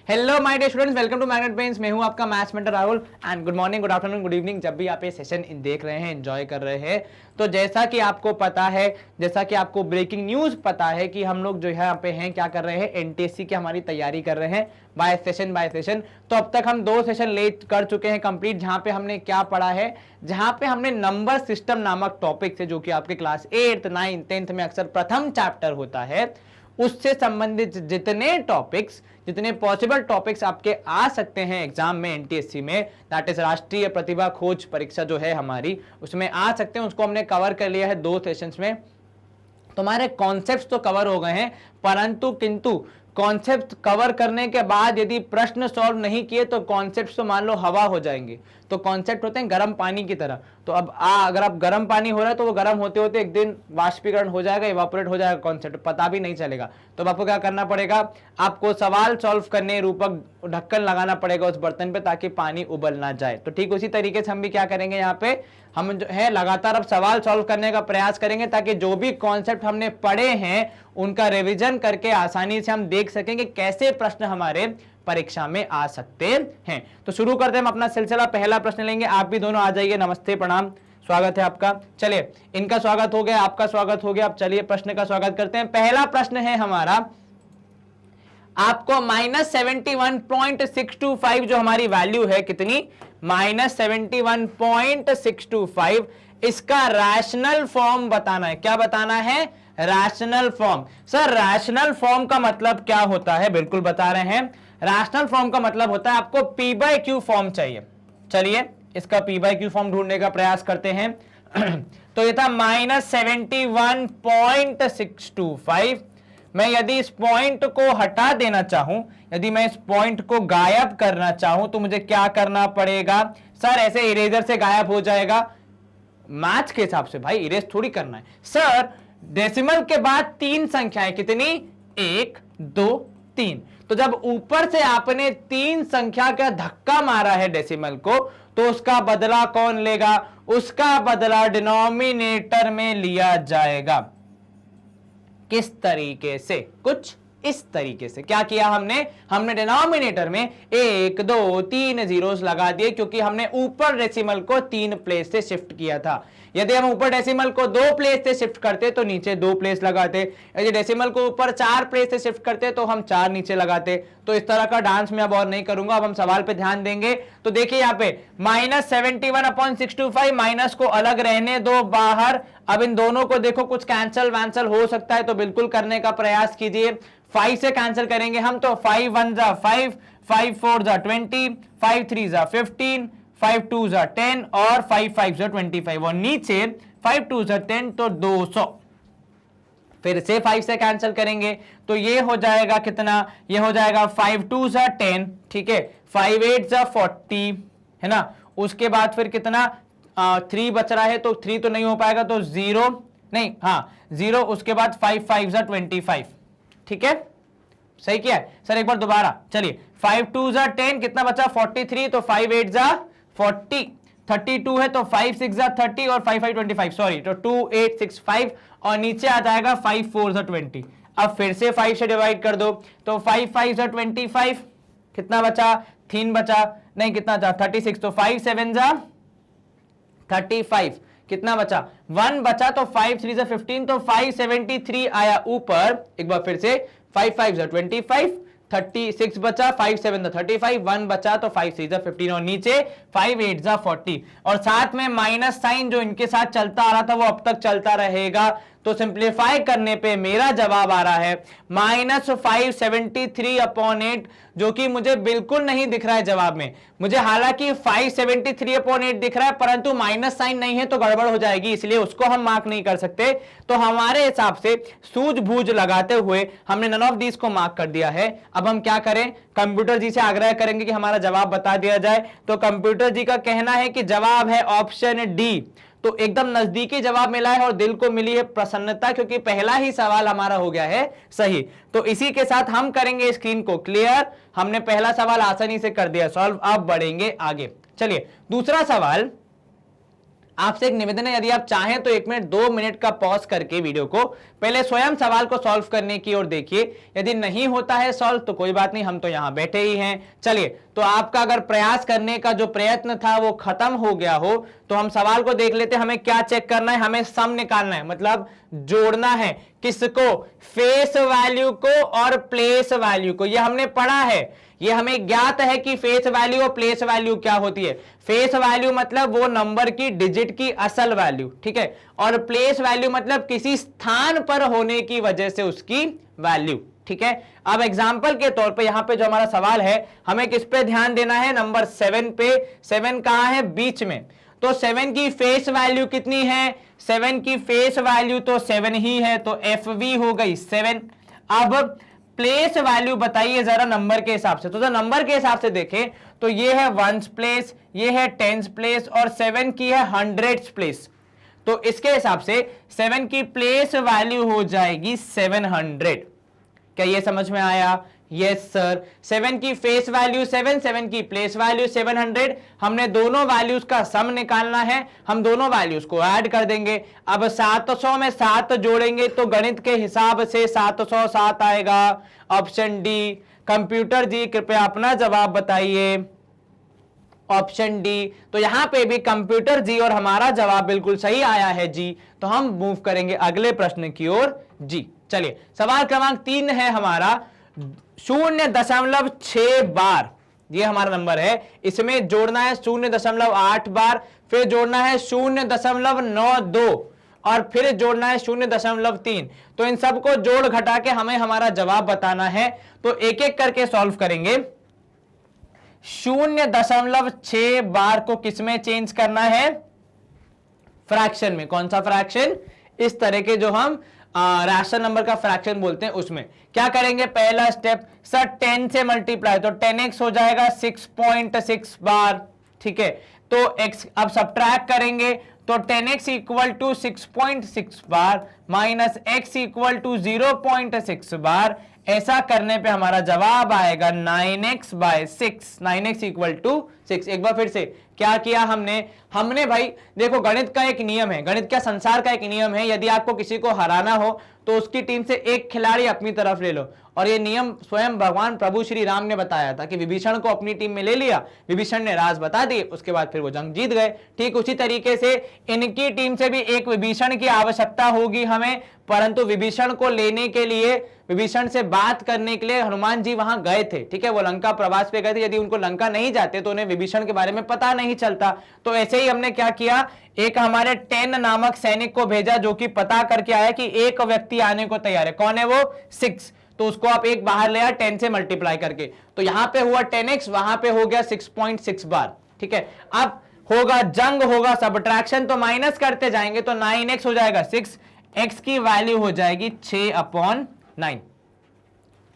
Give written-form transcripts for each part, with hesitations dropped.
Hello my dear students, welcome to Magnet Brains. मैं हूं आपका maths mentor Rahul and good morning, good afternoon, good evening. जब भी आप ये सेशन देख रहे हैं, एंजॉय कर रहे हैं, तो जैसा कि आपको पता है, जैसा कि आपको ब्रेकिंग न्यूज पता है कि हम लोग जो है यहाँ पे हैं, क्या कर रहे हैं, एनटीएससी की हमारी तैयारी कर रहे हैं बाय सेशन। तो अब तक हम 2 सेशन ले कर चुके हैं कंप्लीट, जहां पे हमने क्या पढ़ा है, जहां पे हमने नंबर सिस्टम नामक टॉपिक से, जो कि आपके क्लास 8th 9th 10th में अक्सर प्रथम चैप्टर होता है, उससे संबंधित जितने पॉसिबल टॉपिक्स आपके आ सकते हैं एग्जाम में एनटीएससी में, दैट इज राष्ट्रीय प्रतिभा खोज परीक्षा जो है हमारी, उसमें आ सकते हैं, उसको हमने कवर कर लिया है 2 सेशंस में। तुम्हारे कॉन्सेप्ट्स तो कवर हो गए हैं, परंतु किंतु कॉन्सेप्ट कवर करने के बाद यदि प्रश्न सॉल्व नहीं किए तो कॉन्सेप्ट्स तो मान लो हवा हो जाएंगे। तो कॉन्सेप्ट होते हैं गर्म पानी की तरह। तो अब अगर आप गर्म पानी हो रहा है तो वो गर्म होते होते एक दिन वाष्पीकरण हो जाएगा, इवापोरेट हो जाएगा, कॉन्सेप्ट पता भी नहीं चलेगा। तो अब आपको क्या करना पड़ेगा, आपको सवाल सॉल्व करने रूपक ढक्कन लगाना पड़ेगा उस बर्तन पे, ताकि पानी उबल ना जाए। तो ठीक उसी तरीके से हम भी क्या करेंगे, यहाँ पे हम जो है लगातार अब सवाल सॉल्व करने का प्रयास करेंगे, ताकि जो भी कॉन्सेप्ट हमने पढ़े हैं उनका रिवीजन करके आसानी से हम देख सकेंगे कैसे प्रश्न हमारे परीक्षा में आ सकते हैं। तो शुरू करते हैं हम अपना सिलसिला। पहला प्रश्न लेंगे, आप भी दोनों आ जाइए। नमस्ते, प्रणाम, स्वागत है आपका। चलिए, इनका स्वागत हो गया, आपका स्वागत हो गया। अब चलिए प्रश्न का स्वागत करते हैं। पहला प्रश्न है हमारा, आपको -71.625 जो हमारी वैल्यू है, कितनी, -71.625, इसका रैशनल फॉर्म बताना है। क्या बताना है, rational form. Sir rational form का मतलब क्या होता है, बिल्कुल बता रहे हैं। रैशनल फॉर्म का मतलब होता है आपको P/Q फॉर्म चाहिए। चलिए इसका P/Q फॉर्म ढूंढने का प्रयास करते हैं। तो ये था -71.625। मैं यदि इस पॉइंट को हटा देना चाहूं, यदि मैं इस पॉइंट को गायब करना चाहूं, तो मुझे क्या करना पड़ेगा। सर ऐसे इरेजर से गायब हो जाएगा, मैथ्स के हिसाब से भाई इरेज थोड़ी करना है। सर डेसिमल के बाद 3 संख्याएं, कितनी, 1 2 3। तो जब ऊपर से आपने 3 संख्या का धक्का मारा है डेसिमल को, तो उसका बदला कौन लेगा, उसका बदला डिनोमिनेटर में लिया जाएगा। किस तरीके से, कुछ इस तरीके से। क्या किया हमने डिनोमिनेटर में 1 2 3 जीरोस लगा दिए, क्योंकि हमने ऊपर डेसिमल को 3 प्लेस से शिफ्ट किया था। यदि हम ऊपर डेसिमल को 2 प्लेस से शिफ्ट करते तो नीचे 2 प्लेस लगाते। यदि डेसिमल को ऊपर 4 प्लेस से शिफ्ट करते तो हम 4 नीचे लगाते। तो इस तरह का डांस मैं अब और नहीं करूंगा, अब हम सवाल पे ध्यान देंगे। तो देखिए यहाँ पे -71.625, माइनस को अलग रहने दो बाहर। अब इन दोनों को देखो, कुछ कैंसल वैंसल हो सकता है, तो बिल्कुल करने का प्रयास कीजिए। 5 से कैंसिल करेंगे हम, तो 5 1 जा 5, 5 4 जा 20, 5 3 जा 15, 5 2 जा 10 और 5 5 जा 25। और नीचे 5 2 जा 10, तो 200। फिर से 5 से कैंसिल करेंगे तो ये हो जाएगा कितना, ये हो जाएगा 5 2 जा 10, ठीक है, 5 8 जा 40, है ना। उसके बाद फिर कितना, 3 बच रहा है, तो 3 तो नहीं हो पाएगा, तो 0 नहीं, हाँ 0। उसके बाद 5 5 जा 25, ठीक है, सही किया है सर। एक बार दोबारा, चलिए 5 2 जा 10, कितना बचा, 43, तो 5 8 जा 40, 32 है, तो 5 6 जा 30 और 5 5 25, सॉरी, तो 2 8 6 5, और नीचे आ जाएगा 5 4 जा 20। अब फिर से 5 से डिवाइड कर दो, तो 5 5 जा 25, कितना बचा, 3 बचा, नहीं कितना था 36, तो 5 7 जा 35, कितना बचा, 1 बचा, तो 5 3 जा 15, तो 573 आया ऊपर। एक बार फिर से 5 5 जा 25, 36 बचा, 5 7 जा 35, 1 बचा, तो 5 3 जा 15, और नीचे 5 8 जा 40। और साथ में माइनस साइन जो इनके साथ चलता आ रहा था वो अब तक चलता रहेगा। तो सिंप्लीफाई करने पे मेरा जवाब आ रहा है -573/8, जो कि मुझे बिल्कुल नहीं दिख रहा है जवाब में। मुझे हालांकि 573/8 दिख रहा है, परंतु माइनस साइन नहीं है तो गड़बड़ हो जाएगी, इसलिए उसको हम मार्क नहीं कर सकते। तो हमारे हिसाब से सूझबूझ लगाते हुए हमने नन ऑफ दीज को मार्क कर दिया है। अब हम क्या करें, कंप्यूटर जी से आग्रह करेंगे कि हमारा जवाब बता दिया जाए। तो कंप्यूटर जी का कहना है कि जवाब है ऑप्शन डी। तो एकदम नजदीकी जवाब मिला है और दिल को मिली है प्रसन्नता, क्योंकि पहला ही सवाल हमारा हो गया है सही। तो इसी के साथ हम करेंगे स्क्रीन को क्लियर। हमने पहला सवाल आसानी से कर दिया सॉल्व, अब बढ़ेंगे आगे। चलिए दूसरा सवाल, आपसे एक निवेदन है, यदि आप चाहें तो 1 मिनट 2 मिनट का पॉज करके वीडियो को पहले स्वयं सवाल को सॉल्व करने की ओर देखिए। यदि नहीं होता है सॉल्व तो कोई बात नहीं, हम तो यहां बैठे ही हैं। चलिए, तो आपका अगर प्रयास करने का जो प्रयत्न था वो खत्म हो गया हो तो हम सवाल को देख लेते हैं। हमें क्या चेक करना है? हमें सम निकालना है, मतलब जोड़ना है। किसको? फेस वैल्यू को और प्लेस वैल्यू को। ये हमने पढ़ा है, ये हमें ज्ञात है कि फेस वैल्यू और प्लेस वैल्यू क्या होती है। फेस वैल्यू मतलब वो नंबर की डिजिट की असल वैल्यू, ठीक है, और प्लेस वैल्यू मतलब किसी स्थान पर होने की वजह से उसकी वैल्यू, ठीक है। अब एग्जांपल के तौर पे यहां पे जो हमारा सवाल है, हमें किस पे ध्यान देना है? नंबर 7 पे। 7 कहां है? बीच में। तो 7 की फेस वैल्यू कितनी है? 7 की फेस वैल्यू तो 7 ही है, तो FV हो गई 7। अब प्लेस वैल्यू बताइए जरा नंबर के हिसाब से। तो जब नंबर के हिसाब से देखें तो ये है 1s प्लेस, ये है 10s प्लेस और 7 की है 100s प्लेस। तो इसके हिसाब से 7 की प्लेस वैल्यू हो जाएगी 700। क्या ये समझ में आया? Yes sir. 7 की फेस वैल्यू 7, 7 की प्लेस वैल्यू 700। हमने दोनों वैल्यूज का सम निकालना है, हम दोनों वैल्यूज को ऐड कर देंगे। अब 700 में 7 जोड़ेंगे तो गणित के हिसाब से 707 आएगा। Option D. कंप्यूटर जी कृपया अपना जवाब बताइए। Option D. तो यहां पे भी कंप्यूटर जी और हमारा जवाब बिल्कुल सही आया है जी। तो हम मूव करेंगे अगले प्रश्न की ओर जी। चलिए, सवाल क्रमांक 3 है हमारा 0.6 बार, ये हमारा नंबर है। इसमें जोड़ना है 0.8 बार, फिर जोड़ना है 0.92 और फिर जोड़ना है 0.3। तो इन सबको जोड़ घटा के हमें हमारा जवाब बताना है। तो एक एक करके सॉल्व करेंगे। 0.6 बार को किसमें चेंज करना है? फ्रैक्शन में। कौन सा फ्रैक्शन? इस तरह के जो हम रैशनल नंबर का फ्रैक्शन बोलते हैं उसमें। क्या करेंगे? पहला स्टेप सर 10 से मल्टीप्लाई, तो 10x हो जाएगा 6.6 बार, ठीक है। तो x अब सब्ट्रैक्ट करेंगे तो 10x equal to 6.6 bar minus x equal to 0.6 bar. ऐसा करने पे हमारा जवाब आएगा 9x/6। 9x equal to 6। एक बार फिर से क्या किया हमने भाई देखो, गणित का एक नियम है, गणित का संसार का एक नियम है, यदि आपको किसी को हराना हो तो उसकी टीम से एक खिलाड़ी अपनी तरफ ले लो। और ये नियम स्वयं भगवान प्रभु श्री राम ने बताया था कि विभीषण को अपनी टीम में ले लिया, विभीषण ने राज बता दिए, उसके बाद फिर वो जंग जीत गए। ठीक उसी तरीके से इनकी टीम से भी एक विभीषण की आवश्यकता होगी हमें, परंतु विभीषण को लेने के लिए, विभीषण से बात करने के लिए हनुमान जी वहां गए थे, ठीक है, वो लंका प्रवास पे गए थे। यदि उनको लंका नहीं जाते तो उन्हें विभीषण के बारे में पता नहीं चलता। तो ऐसे ही हमने क्या किया, एक हमारे 10 नामक सैनिक को भेजा जो कि पता करके आया कि एक व्यक्ति आने को तैयार है। कौन है वो? 6। तो उसको आप एक बाहर ले आया 10 से मल्टीप्लाई करके, तो यहां पे हुआ 10x, वहां पे हो गया 6.6 बार, ठीक है। अब होगा जंग, होगा सब्ट्रैक्शन, तो माइनस करते जाएंगे तो 9x हो जाएगा 6, x की वैल्यू हो जाएगी 6/9।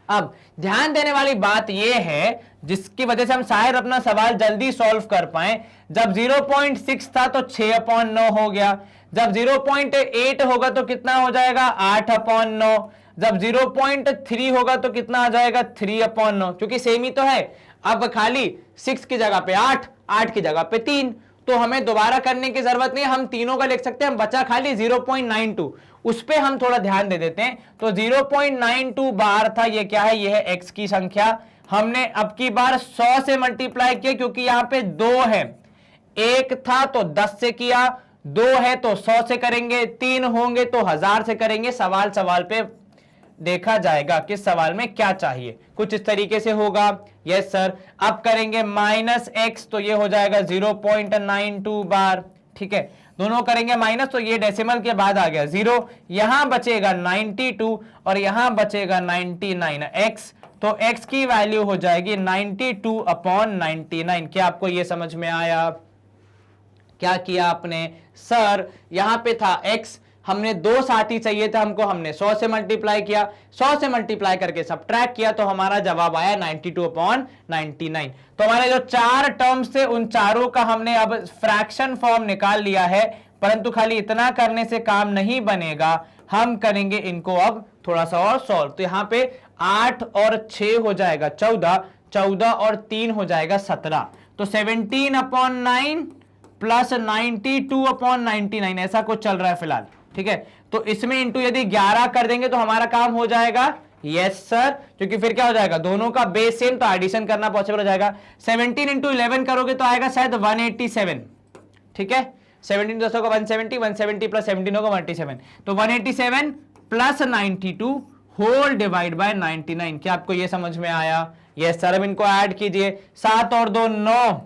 अब ध्यान देने वाली बात यह है जिसकी वजह से हम शायद अपना सवाल जल्दी सॉल्व कर पाए, जब 0.6 था तो 6/9 हो गया, जब 0.8 होगा तो कितना हो जाएगा? 8/9, जब 0.3 होगा तो कितना आ जाएगा? 3/9, क्योंकि सेम ही तो है। अब खाली 6 की जगह पे 8, 8 की जगह पे 3, तो हमें दोबारा करने की जरूरत नहीं, हम तीनों का लिख सकते हैं। हम बचा खाली 0.92, उस पे हम थोड़ा ध्यान दे देते हैं। तो 0.92 बार था, ये क्या है? ये है x की संख्या। हमने अब की बार 100 से मल्टीप्लाई किया क्योंकि यहां पे 2 है, 1 था तो 10 से किया, 2 है तो 100 से करेंगे, 3 होंगे तो 1000 से करेंगे। सवाल सवाल पे देखा जाएगा किस सवाल में क्या चाहिए, कुछ इस तरीके से होगा। Yes sir. अब करेंगे -x, तो ये हो जाएगा 0.92 बार, ठीक है। दोनों करेंगे माइनस तो ये डेसिमल के बाद आ गया 0, यहां बचेगा 92 और यहां बचेगा 99x, तो x की वैल्यू हो जाएगी 92/99। क्या आपको ये समझ में आया? क्या किया आपने? सर यहां पे था x, हमने 2 साथी चाहिए था हमको, हमने 100 से मल्टीप्लाई किया, 100 से मल्टीप्लाई करके सब्ट्रैक्ट किया तो हमारा जवाब आया 92/99। तो हमारे जो 4 टर्म्स थे उन चारों का हमने अब फ्रैक्शन फॉर्म निकाल लिया है, परंतु खाली इतना करने से काम नहीं बनेगा, हम करेंगे इनको अब थोड़ा सा और सॉल्व। तो यहां पे 8 और 6 हो जाएगा 14, 14 और 3 हो जाएगा 17, तो 17/9 प्लस 92/99, ऐसा कुछ चल रहा है फिलहाल, ठीक है। तो इसमें इंटू यदि 11 कर देंगे तो हमारा काम हो जाएगा, यस सर, क्योंकि फिर क्या हो जाएगा, दोनों का बेस सेम, तो एडिशन करना पॉसिबल हो जाएगा। 17 इंटू 11 करोगे तो आएगा शायद 187, ठीक है। 17 दोस्तों का 170, 170 प्लस 17 होगा 187, तो 187 प्लस 92 होल डिवाइड बाय 99। क्या आपको ये समझ में आया? Yes sir. अब इनको ऐड कीजिए, 7 और 2 9,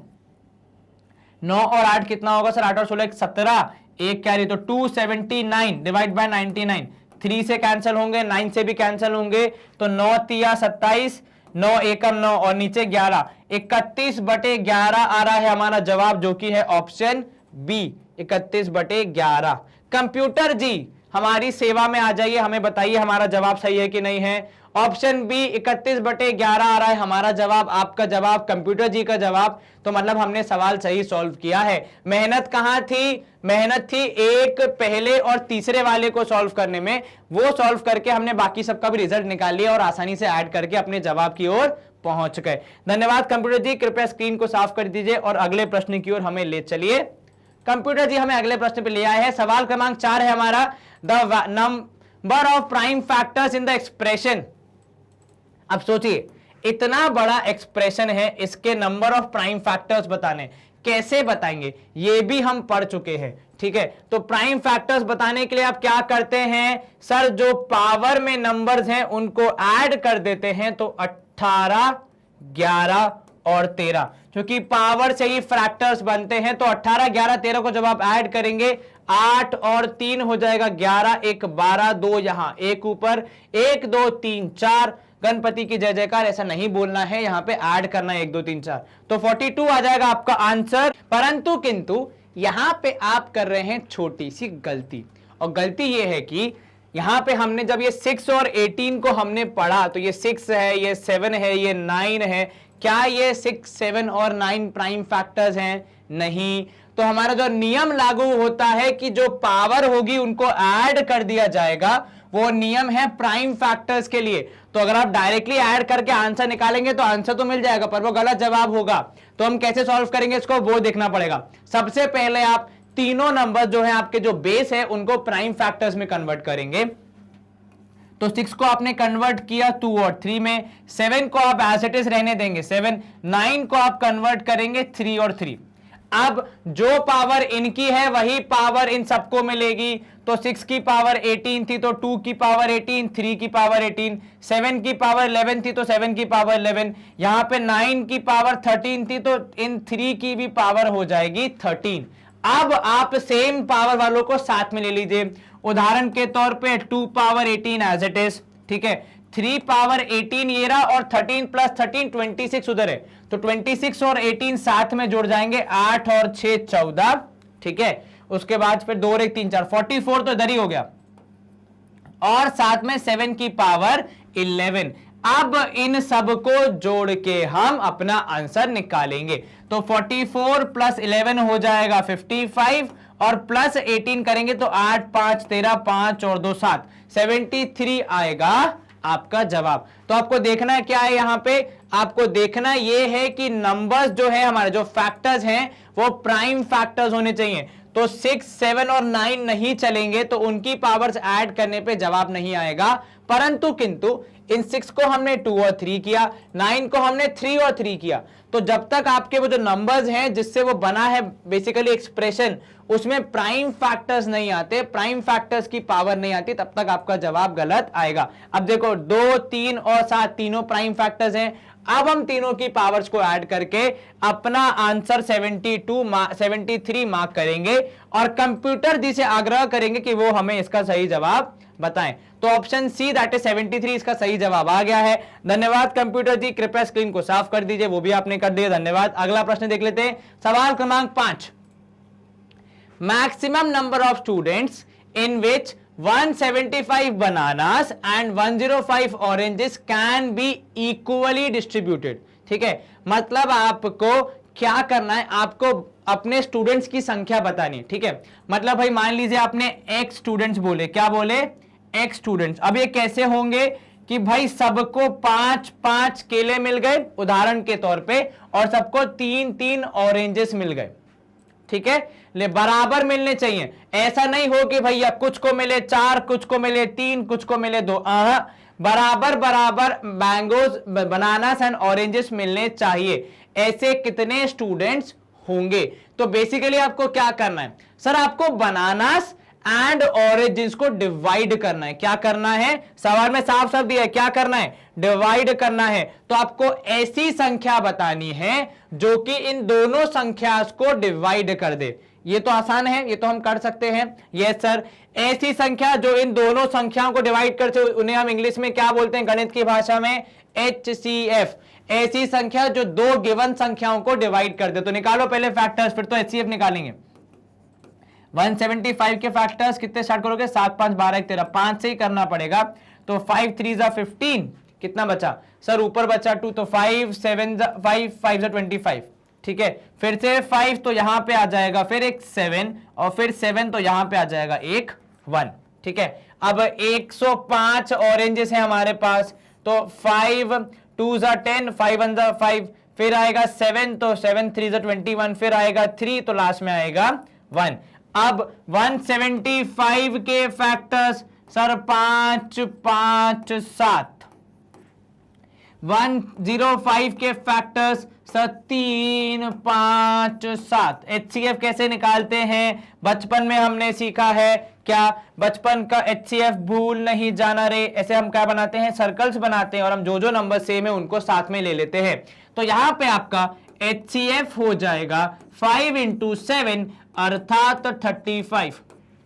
9 और 8 कितना होगा सर? 8 और 16 17, एक कैरी, तो 279 डिवाइड बाय 99। 3 से कैंसिल होंगे, 9 से भी कैंसिल होंगे, तो 9 तिया 27, 9 एकम 9 और नीचे 11, 31/11 आ रहा है हमारा जवाब, जो कि है ऑप्शन बी, 31/11। कंप्यूटर जी हमारी सेवा में आ जाइए, हमें बताइए हमारा जवाब सही है कि नहीं है। ऑप्शन बी 31/11 आ रहा है हमारा जवाब, आपका जवाब, कंप्यूटर जी का जवाब। तो मतलब हमने सवाल सही सॉल्व किया है। मेहनत कहां थी? मेहनत थी एक पहले और तीसरे वाले को सॉल्व करने में, वो सॉल्व करके हमने बाकी सबका भी रिजल्ट निकाल लिया और आसानी से ऐड करके अपने जवाब की ओर पहुंच गए। धन्यवाद कंप्यूटर जी, कृपया स्क्रीन को साफ कर दीजिए और अगले प्रश्न की ओर हमें ले चलिए। कंप्यूटर जी हमें अगले प्रश्न पे ले आए हैं। सवाल क्रमांक 4 है हमारा, the number of prime factors in the expression. अब सोचिए, इतना बड़ा एक्सप्रेशन है, इसके नंबर ऑफ प्राइम फैक्टर्स बताने, कैसे बताएंगे? ये भी हम पढ़ चुके हैं, ठीक है। तो प्राइम फैक्टर्स बताने के लिए आप क्या करते हैं सर? जो पावर में नंबर्स हैं उनको ऐड कर देते हैं, तो 18, 11 और 13, क्योंकि पावर से ही फैक्टर्स बनते हैं। तो 18, 11, 13 को जब आप ऐड करेंगे, 8 और 3 हो जाएगा 11, 1 12, 2 यहां, 1 ऊपर, 1 2 3 4। गणपति की जय जयकार, ऐसा नहीं बोलना है, यहां पे ऐड करना है 1 2 3 4, तो 42 आ जाएगा आपका आंसर। परंतु किंतु यहां पे आप कर रहे हैं छोटी सी गलती, और गलती ये है कि यहां पे हमने जब ये 6 और 18 को हमने पढ़ा, तो ये 6 है, ये 7 है, ये 9 है। क्या ये 6, 7 और 9 प्राइम फैक्टर्स हैं? नहीं। तो हमारा जो नियम लागू होता है कि जो पावर होगी उनको ऐड कर दिया जाएगा, वो नियम है प्राइम फैक्टर्स के लिए। तो अगर आप डायरेक्टली ऐड करके आंसर निकालेंगे तो आंसर तो मिल जाएगा, पर वो गलत जवाब होगा। तो हम कैसे सॉल्व करेंगे इसको, वो देखना पड़ेगा। सबसे पहले आप तीनों नंबर जो है आपके जो बेस है उनको प्राइम फैक्टर्स में कन्वर्ट करेंगे। तो 6 को आपने कन्वर्ट किया 2 और 3 में, 7 को आप एज इट इज रहने देंगे 7, 9 को आप कन्वर्ट करेंगे 3 और 3। अब जो पावर इनकी है वही पावर इन सबको मिलेगी। तो 6 की पावर 18 थी तो 2 की पावर 18, 3 की पावर 18, 7 की पावर 11 थी तो 7 की पावर 11, यहां पे 9 की पावर 13 थी तो इन 3 की भी पावर हो जाएगी 13। अब आप सेम पावर वालों को साथ में ले लीजिए। उदाहरण के तौर पे 2 पावर 18 एज इट इज, ठीक है। 3 पावर 18 ये रहा, और 13 प्लस 13 26 उधर है, तो 26 और 18 साथ में जुड़ जाएंगे, 8 और 6 14, ठीक है। उसके बाद फिर 2 और 1 3 4, 44 तो इधर ही हो गया, और साथ में 7 की पावर 11। अब इन सब को जोड़ के हम अपना आंसर निकालेंगे। तो 44 प्लस 11 हो जाएगा 55, और प्लस 18 करेंगे तो 8 5 13, 5 और 2 7, 73 आएगा आपका जवाब। तो आपको देखना है क्या है, यहां पे आपको देखना यह है कि नंबर्स जो है हमारे जो फैक्टर्स हैं वो प्राइम फैक्टर्स होने चाहिए। तो 6, 7 और 9 नहीं चलेंगे, तो उनकी पावर्स ऐड करने पे जवाब नहीं आएगा। परंतु किंतु इन 6 को हमने 2 और 3 किया, 9 को हमने 3 और 3 किया, तो जब तक आपके वो जो नंबर्स हैं जिससे वो बना है बेसिकली एक्सप्रेशन, उसमें प्राइम फैक्टर्स नहीं आते, प्राइम फैक्टर्स की पावर नहीं आती, तब तक आपका जवाब गलत आएगा। अब देखो 2, 3 और 7 तीनों प्राइम फैक्टर्स हैं। अब हम तीनों की पावर्स को ऐड करके अपना आंसर 73 मार्क करेंगे, और कंप्यूटर जी से आग्रह करेंगे कि वो हमें इसका सही जवाब बताएं। तो ऑप्शन सी दैट इज 73 इसका सही जवाब आ गया है। धन्यवाद कंप्यूटर जी, कृपया स्क्रीन को साफ कर दीजिए, वो भी आपने कर दिया, धन्यवाद। अगला प्रश्न देख लेते हैं, सवाल क्रमांक 5। Maximum number of students in which 175 bananas and 105 oranges can be equally distributed। ठीक है, मतलब आपको क्या करना है, आपको अपने स्टूडेंट्स की संख्या बतानी है। ठीक है, मतलब भाई मान लीजिए आपने x स्टूडेंट्स बोले, क्या बोले, x स्टूडेंट्स। अब ये कैसे होंगे कि भाई सबको 5-5 केले मिल गए उदाहरण के तौर पे, और सबको 3-3 ऑरेंजेस मिल गए। ठीक है, ले बराबर मिलने चाहिए। ऐसा नहीं हो कि भैया कुछ को मिले 4, कुछ को मिले 3, कुछ को मिले 2। बराबर बराबर मैंगोज, बनानास एंड ऑरेंजेस मिलने चाहिए। ऐसे कितने स्टूडेंट्स होंगे? तो बेसिकली आपको क्या करना है सर, आपको बनानास एंड ऑरेंजेस को डिवाइड करना है। क्या करना है, सवाल में साफ साफ दिया है, क्या करना है, डिवाइड करना है। तो आपको ऐसी संख्या बतानी है जो कि इन दोनों संख्या को डिवाइड कर दे। ये तो आसान है, ये तो हम कर सकते हैं। यस सर, ऐसी संख्या जो इन दोनों संख्याओं को डिवाइड करते, उन्हें हम इंग्लिश में क्या बोलते हैं, गणित की भाषा में HCF। ऐसी संख्या जो दो गिवन संख्याओं को डिवाइड कर दे। तो निकालो पहले फैक्टर्स, फिर तो HCF निकालेंगे। 175 के फैक्टर्स कितने स्टार्ट करोगे, 7 5 12 1 13, 5 से ही करना पड़ेगा। तो 5 3 15, कितना बचा सर, ऊपर बचा 2, तो 5 7 5 5 25, ठीक है। फिर से 5 तो यहां पे आ जाएगा, फिर एक 7 और फिर 7 तो यहां पे आ जाएगा एक 1, ठीक है। अब 105 ऑरेंजेस है हमारे पास, तो 5 2 10, 5 1 5, फिर आएगा 7, तो 7 3 21, फिर आएगा 3, तो लास्ट में आएगा 1। अब 175 के फैक्टर्स सर 5 5 7, 105 के फैक्टर्स सर 3 5 7। HCF कैसे निकालते हैं, बचपन में हमने सीखा है क्या, बचपन का HCF भूल नहीं जाना रे। ऐसे हम क्या बनाते हैं, सर्कल्स बनाते हैं और हम जो जो नंबर सेम है उनको साथ में ले लेते हैं। तो यहां पे आपका HCF हो जाएगा 5 × 7 अर्थात 35,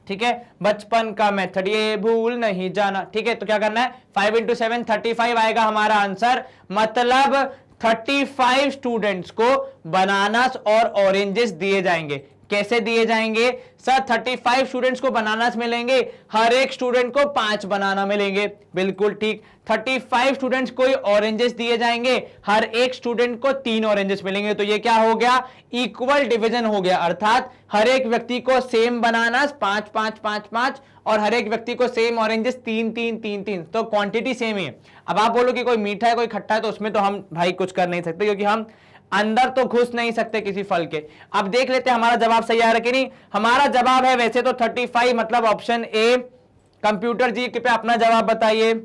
ठीक है। बचपन का मेथड ये भूल नहीं जाना, ठीक है। तो क्या करना है, 5 × 7 35 आएगा हमारा आंसर। मतलब 35 स्टूडेंट्स को बनानास और ऑरेंजेस दिए जाएंगे। कैसे दिए जाएंगे सर, 35 स्टूडेंट्स को बनानास मिलेंगे, हर एक स्टूडेंट को 5 बनाना मिलेंगे, बिल्कुल ठीक। 35 स्टूडेंट्स को ऑरेंजेस दिए जाएंगे, हर एक स्टूडेंट को 3 ऑरेंजेस मिलेंगे। तो ये क्या हो गया, इक्वल डिवीजन हो गया, अर्थात हर एक व्यक्ति को सेम बनानास 5 5 5 5 और हर एक व्यक्ति को सेम ऑरेंजेस 3 3 3 3। तो क्वांटिटी सेम ही है। अब आप बोलो कि कोई मीठा है कोई खट्टा है, तो उसमें तो हम भाई कुछ कर नहीं सकते, क्योंकि हम अंदर तो घुस नहीं सकते किसी फल के। अब देख लेते हैं हमारा जवाब सही आ रहा है कि नहीं। हमारा जवाब है वैसे तो 35, मतलब ऑप्शन ए। कंप्यूटर जी पे अपना जवाब बताइए।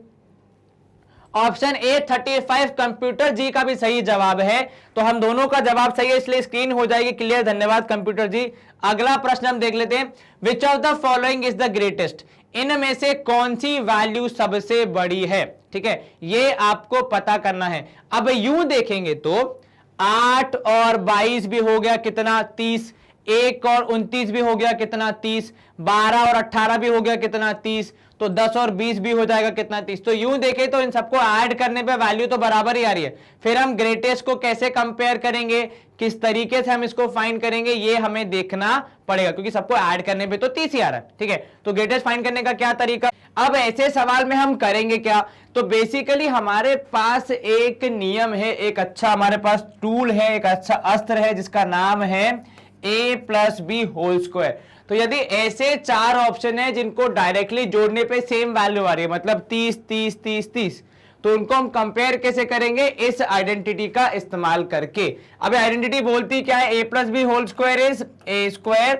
ऑप्शन ए 35 कंप्यूटर जी का भी सही जवाब है। तो हम दोनों का जवाब सही है, इसलिए स्क्रीन हो जाएगी क्लियर। धन्यवाद कंप्यूटर जी। अगला प्रश्न हम देख लेते हैं, which of the following is the greatest, इनमें से कौन सी वैल्यू सबसे बड़ी है, ठीक है। ये आपको पता करना है। अब यूं देखेंगे तो 8 और 22 भी हो गया कितना, 30। 1 और 29 भी हो गया कितना, 30। 12 और 18 भी हो गया कितना, 30। तो 10 और 20 भी हो जाएगा कितना, 30। तो यूं देखें तो इन सबको ऐड करने पे वैल्यू तो बराबर ही आ रही है। फिर हम ग्रेटेस्ट को कैसे कंपेयर करेंगे, किस तरीके से हम इसको फाइंड करेंगे, ये हमें देखना पड़ेगा, क्योंकि सबको ऐड करने पे तो 30 ही आ रहा है, ठीक है। तो ग्रेटेस्ट फाइंड करने का क्या तरीका, अब ऐसे सवाल में हम करेंगे क्या, तो बेसिकली हमारे पास एक नियम है, एक अच्छा हमारे पास टूल है, एक अच्छा अस्त्र है, जिसका नाम है a+b²। तो यदि ऐसे 4 ऑप्शन है जिनको डायरेक्टली जोड़ने पे सेम वैल्यू आ रही है, मतलब 30 30 30 30, तो उनको हम कंपेयर कैसे करेंगे, इस आइडेंटिटी का इस्तेमाल करके। अब आइडेंटिटी बोलती क्या है, a+b² is a²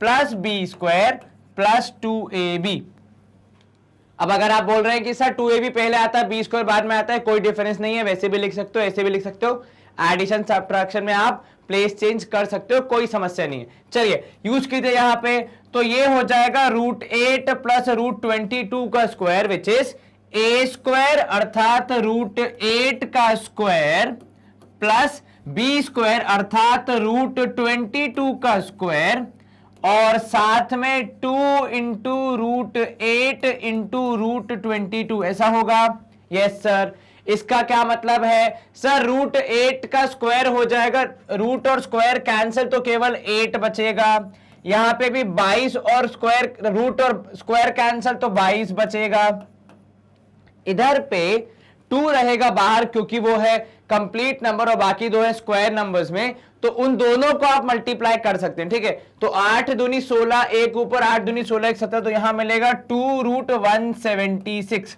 + b² + 2ab। अब अगर आप बोल रहे हैं कि सर 2ab पहले आता है b² बाद में आता है, कोई डिफरेंस नहीं है, वैसे भी लिख सकते हो ऐसे भी लिख सकते हो। एडिशन सब्ट्रैक्शन में आप प्लेस चेंज कर सकते हो, कोई समस्या नहीं है। चलिए यूज कीजिए यहां पे, तो ये हो जाएगा √8 + √22 का स्क्वायर, विच इज a² अर्थात √8 का स्क्वायर प्लस b² अर्थात √22 का स्क्वायर, और साथ में 2 × √8 × √22 ऐसा होगा। Yes sir. इसका क्या मतलब है सर, √8 का स्क्वायर हो जाएगा, रूट और स्क्वायर कैंसिल तो केवल 8 बचेगा। यहां पे भी 22 और स्क्वायर, रूट और स्क्वायर कैंसिल तो 22 बचेगा। इधर पे 2 रहेगा बाहर, क्योंकि वो है कंप्लीट नंबर और बाकी 2 है स्क्वायर नंबर्स में, तो उन दोनों को आप मल्टीप्लाई कर सकते हैं, ठीक है। तो 8 दूनी 16, एक ऊपर 8 दूनी 16 1 17, तो यहां मिलेगा 2√176।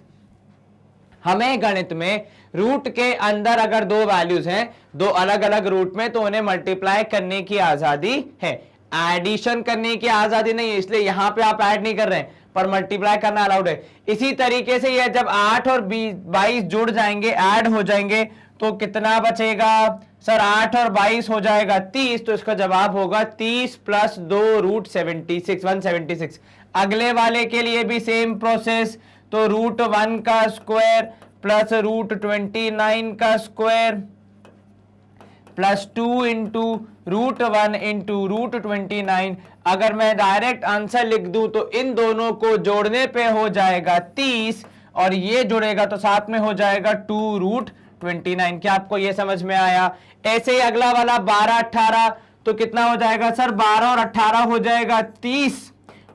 हमें गणित में रूट के अंदर अगर 2 वैल्यूज हैं, 2 अलग अलग रूट में, तो उन्हें मल्टीप्लाई करने की आजादी है। एडिशन करने की आजादी नहीं है, इसलिए यहां पे आप ऐड नहीं कर रहे हैं, पर मल्टीप्लाई करना अलाउड है। इसी तरीके से ये जब 8 और 22 जुड़ जाएंगे, ऐड हो जाएंगे, तो कितना बचेगा सर? 8 और 22 हो जाएगा 30, तो इसका जवाब होगा 30 प्लस 2 रूट 76, 176। अगले वाले के लिए भी सेम प्रोसेस, तो रूट 1 का स्क्वायर प्लस रूट 29 का square plus 2 into root 1 into root 29। अगर मैं डायरेक्ट आंसर लिख दूं तो इन दोनों को जोड़ने पे हो जाएगा 30, और ये जुड़ेगा तो साथ में हो जाएगा 2 रूट 29। क्या आपको ये समझ में आया? ऐसे ही अगला वाला 12 18, तो कितना हो जाएगा सर? 12 और 18 हो जाएगा 30,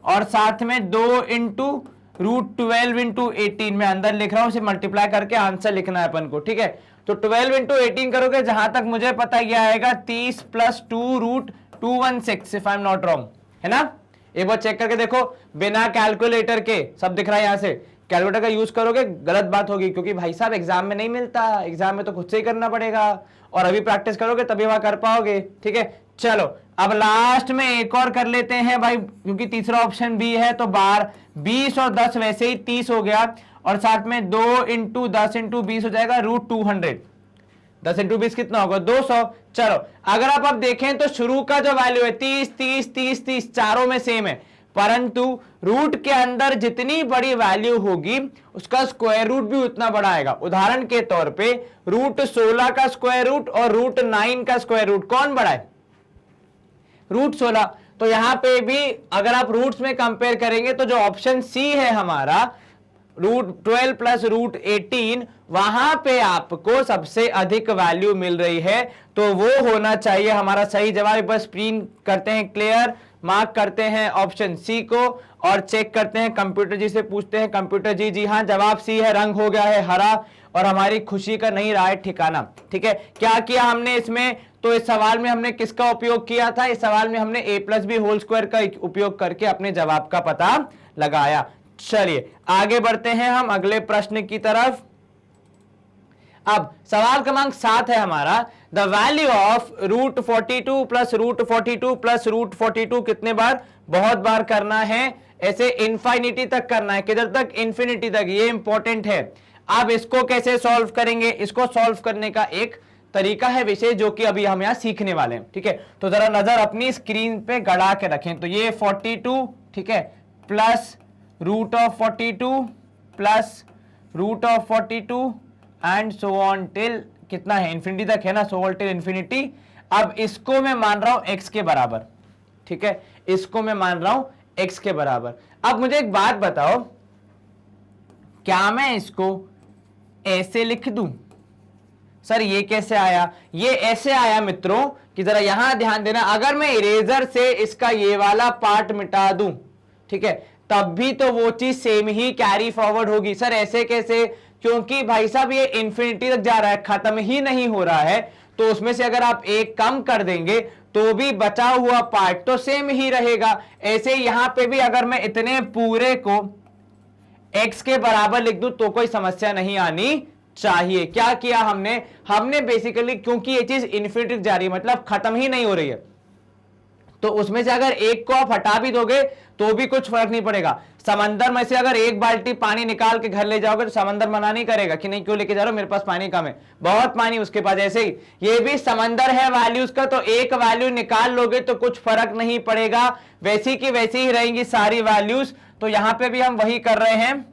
और साथ में 2 इंटू रूट 12 इंटू 18। मैं अंदर लिख रहा हूं, इसे मल्टीप्लाई करके आंसर लिखना है अपन को, ठीक है? तो 12 इंटू 18 करोगे, जहां तक मुझे पता यह आएगा 30 plus 2 root 216, if I am not wrong, है ना? एक बार चेक करके देखो, बिना कैलकुलेटर के, सब दिख रहा है यहां से। कैलकुलेटर का यूज करोगे गलत बात होगी, क्योंकि भाई साहब एग्जाम में नहीं मिलता, एग्जाम में तो खुद से ही करना पड़ेगा, और अभी प्रैक्टिस करोगे तभी वहां कर पाओगे, ठीक है? चलो अब लास्ट में एक और कर लेते हैं भाई, क्योंकि तीसरा ऑप्शन बी है, तो 20 और 10 वैसे ही 30 हो गया, और साथ में 2 इंटू 10 इंटू 20 हो जाएगा रूट 200। 10 इंटू 20 कितना होगा? 200। चलो अगर आप अब देखें तो शुरू का जो वैल्यू है 30 30 30 30 चारों में सेम है, परंतु रूट के अंदर जितनी बड़ी वैल्यू होगी उसका स्क्वायर रूट भी उतना बड़ा आएगा। उदाहरण के तौर पे रूट 16 का स्क्वायर रूट और रूट 9 का स्क्वायर रूट कौन बड़ा है? रूट 16। तो यहां पे भी अगर आप रूट्स में कंपेयर करेंगे तो जो ऑप्शन सी है हमारा, रूट 12 प्लस रूट 18, वहां पे आपको सबसे अधिक वैल्यू मिल रही है, तो वो होना चाहिए हमारा सही जवाब। बस स्क्रीन करते हैं क्लियर, मार्क करते हैं ऑप्शन सी को, और चेक करते हैं, कंप्यूटर जी से पूछते हैं, कंप्यूटर जी, जी हाँ जवाब सी है, रंग हो गया है हरा, और हमारी खुशी का नहीं रहा है ठिकाना, ठीक है? क्या किया हमने इसमें? तो इस सवाल में हमने किसका उपयोग किया था? इस सवाल में हमने a plus B whole square का उपयोग करके अपने जवाब का पता लगाया। चलिए आगे बढ़ते हैं हम अगले प्रश्न की तरफ। अब सवाल क्रमांक 7 है हमारा, the value of root 42 plus root 42 plus root 42 कितने बार? बहुत बार करना है, ऐसे इनफाइनिटी तक करना है। किधर तक? इन्फिनिटी तक, ये इंपॉर्टेंट है। अब इसको कैसे सॉल्व करेंगे? इसको सॉल्व करने का एक तरीका है विशेष, जो कि अभी हम यहां सीखने वाले हैं, ठीक है? तो जरा नजर अपनी स्क्रीन पे गड़ा के रखें। तो ये 42, ठीक है, plus root of 42 plus root of 42 and so on till कितना है? इन्फिनिटी तक है ना, सो ऑन टिल इन्फिनिटी। अब इसको मैं मान रहा हूं x के बराबर, ठीक है? इसको मैं मान रहा हूं x के बराबर। अब मुझे एक बात बताओ, क्या मैं इसको ऐसे लिख दूं? सर ये कैसे आया? ये ऐसे आया मित्रों कि जरा यहां ध्यान देना, अगर मैं इरेजर से इसका ये वाला पार्ट मिटा दूं, ठीक है, तब भी तो वो चीज सेम ही कैरी फॉरवर्ड होगी। सर ऐसे कैसे? क्योंकि भाई साहब ये इंफिनिटी तक जा रहा है, खत्म ही नहीं हो रहा है, तो उसमें से अगर आप एक कम कर देंगे तो भी बचा हुआ पार्ट तो सेम ही रहेगा। ऐसे यहां पे भी अगर मैं इतने पूरे को x के बराबर लिख दूं तो कोई समस्या नहीं आनी चाहिए। क्या किया हमने? हमने बेसिकली, क्योंकि ये चीज इन्फिनिटी जा रही है, मतलब खत्म ही नहीं हो रही है, तो उसमें से अगर एक को आप हटा भी दोगे तो भी कुछ फर्क नहीं पड़ेगा। समंदर में से अगर एक बाल्टी पानी निकाल के घर ले जाओगे तो समंदर मना नहीं करेगा कि नहीं क्यों लेके जा रहे हो, मेरे पास पानी कम है, बहुत पानी उसके पास। ऐसे ही ये भी समंदर है वैल्यूज का, तो एक वैल्यू निकाल लोगे तो कुछ फर्क नहीं पड़ेगा, वैसी की वैसी ही रहेंगी सारी वैल्यूज। तो यहां पे भी हम वही कर रहे हैं,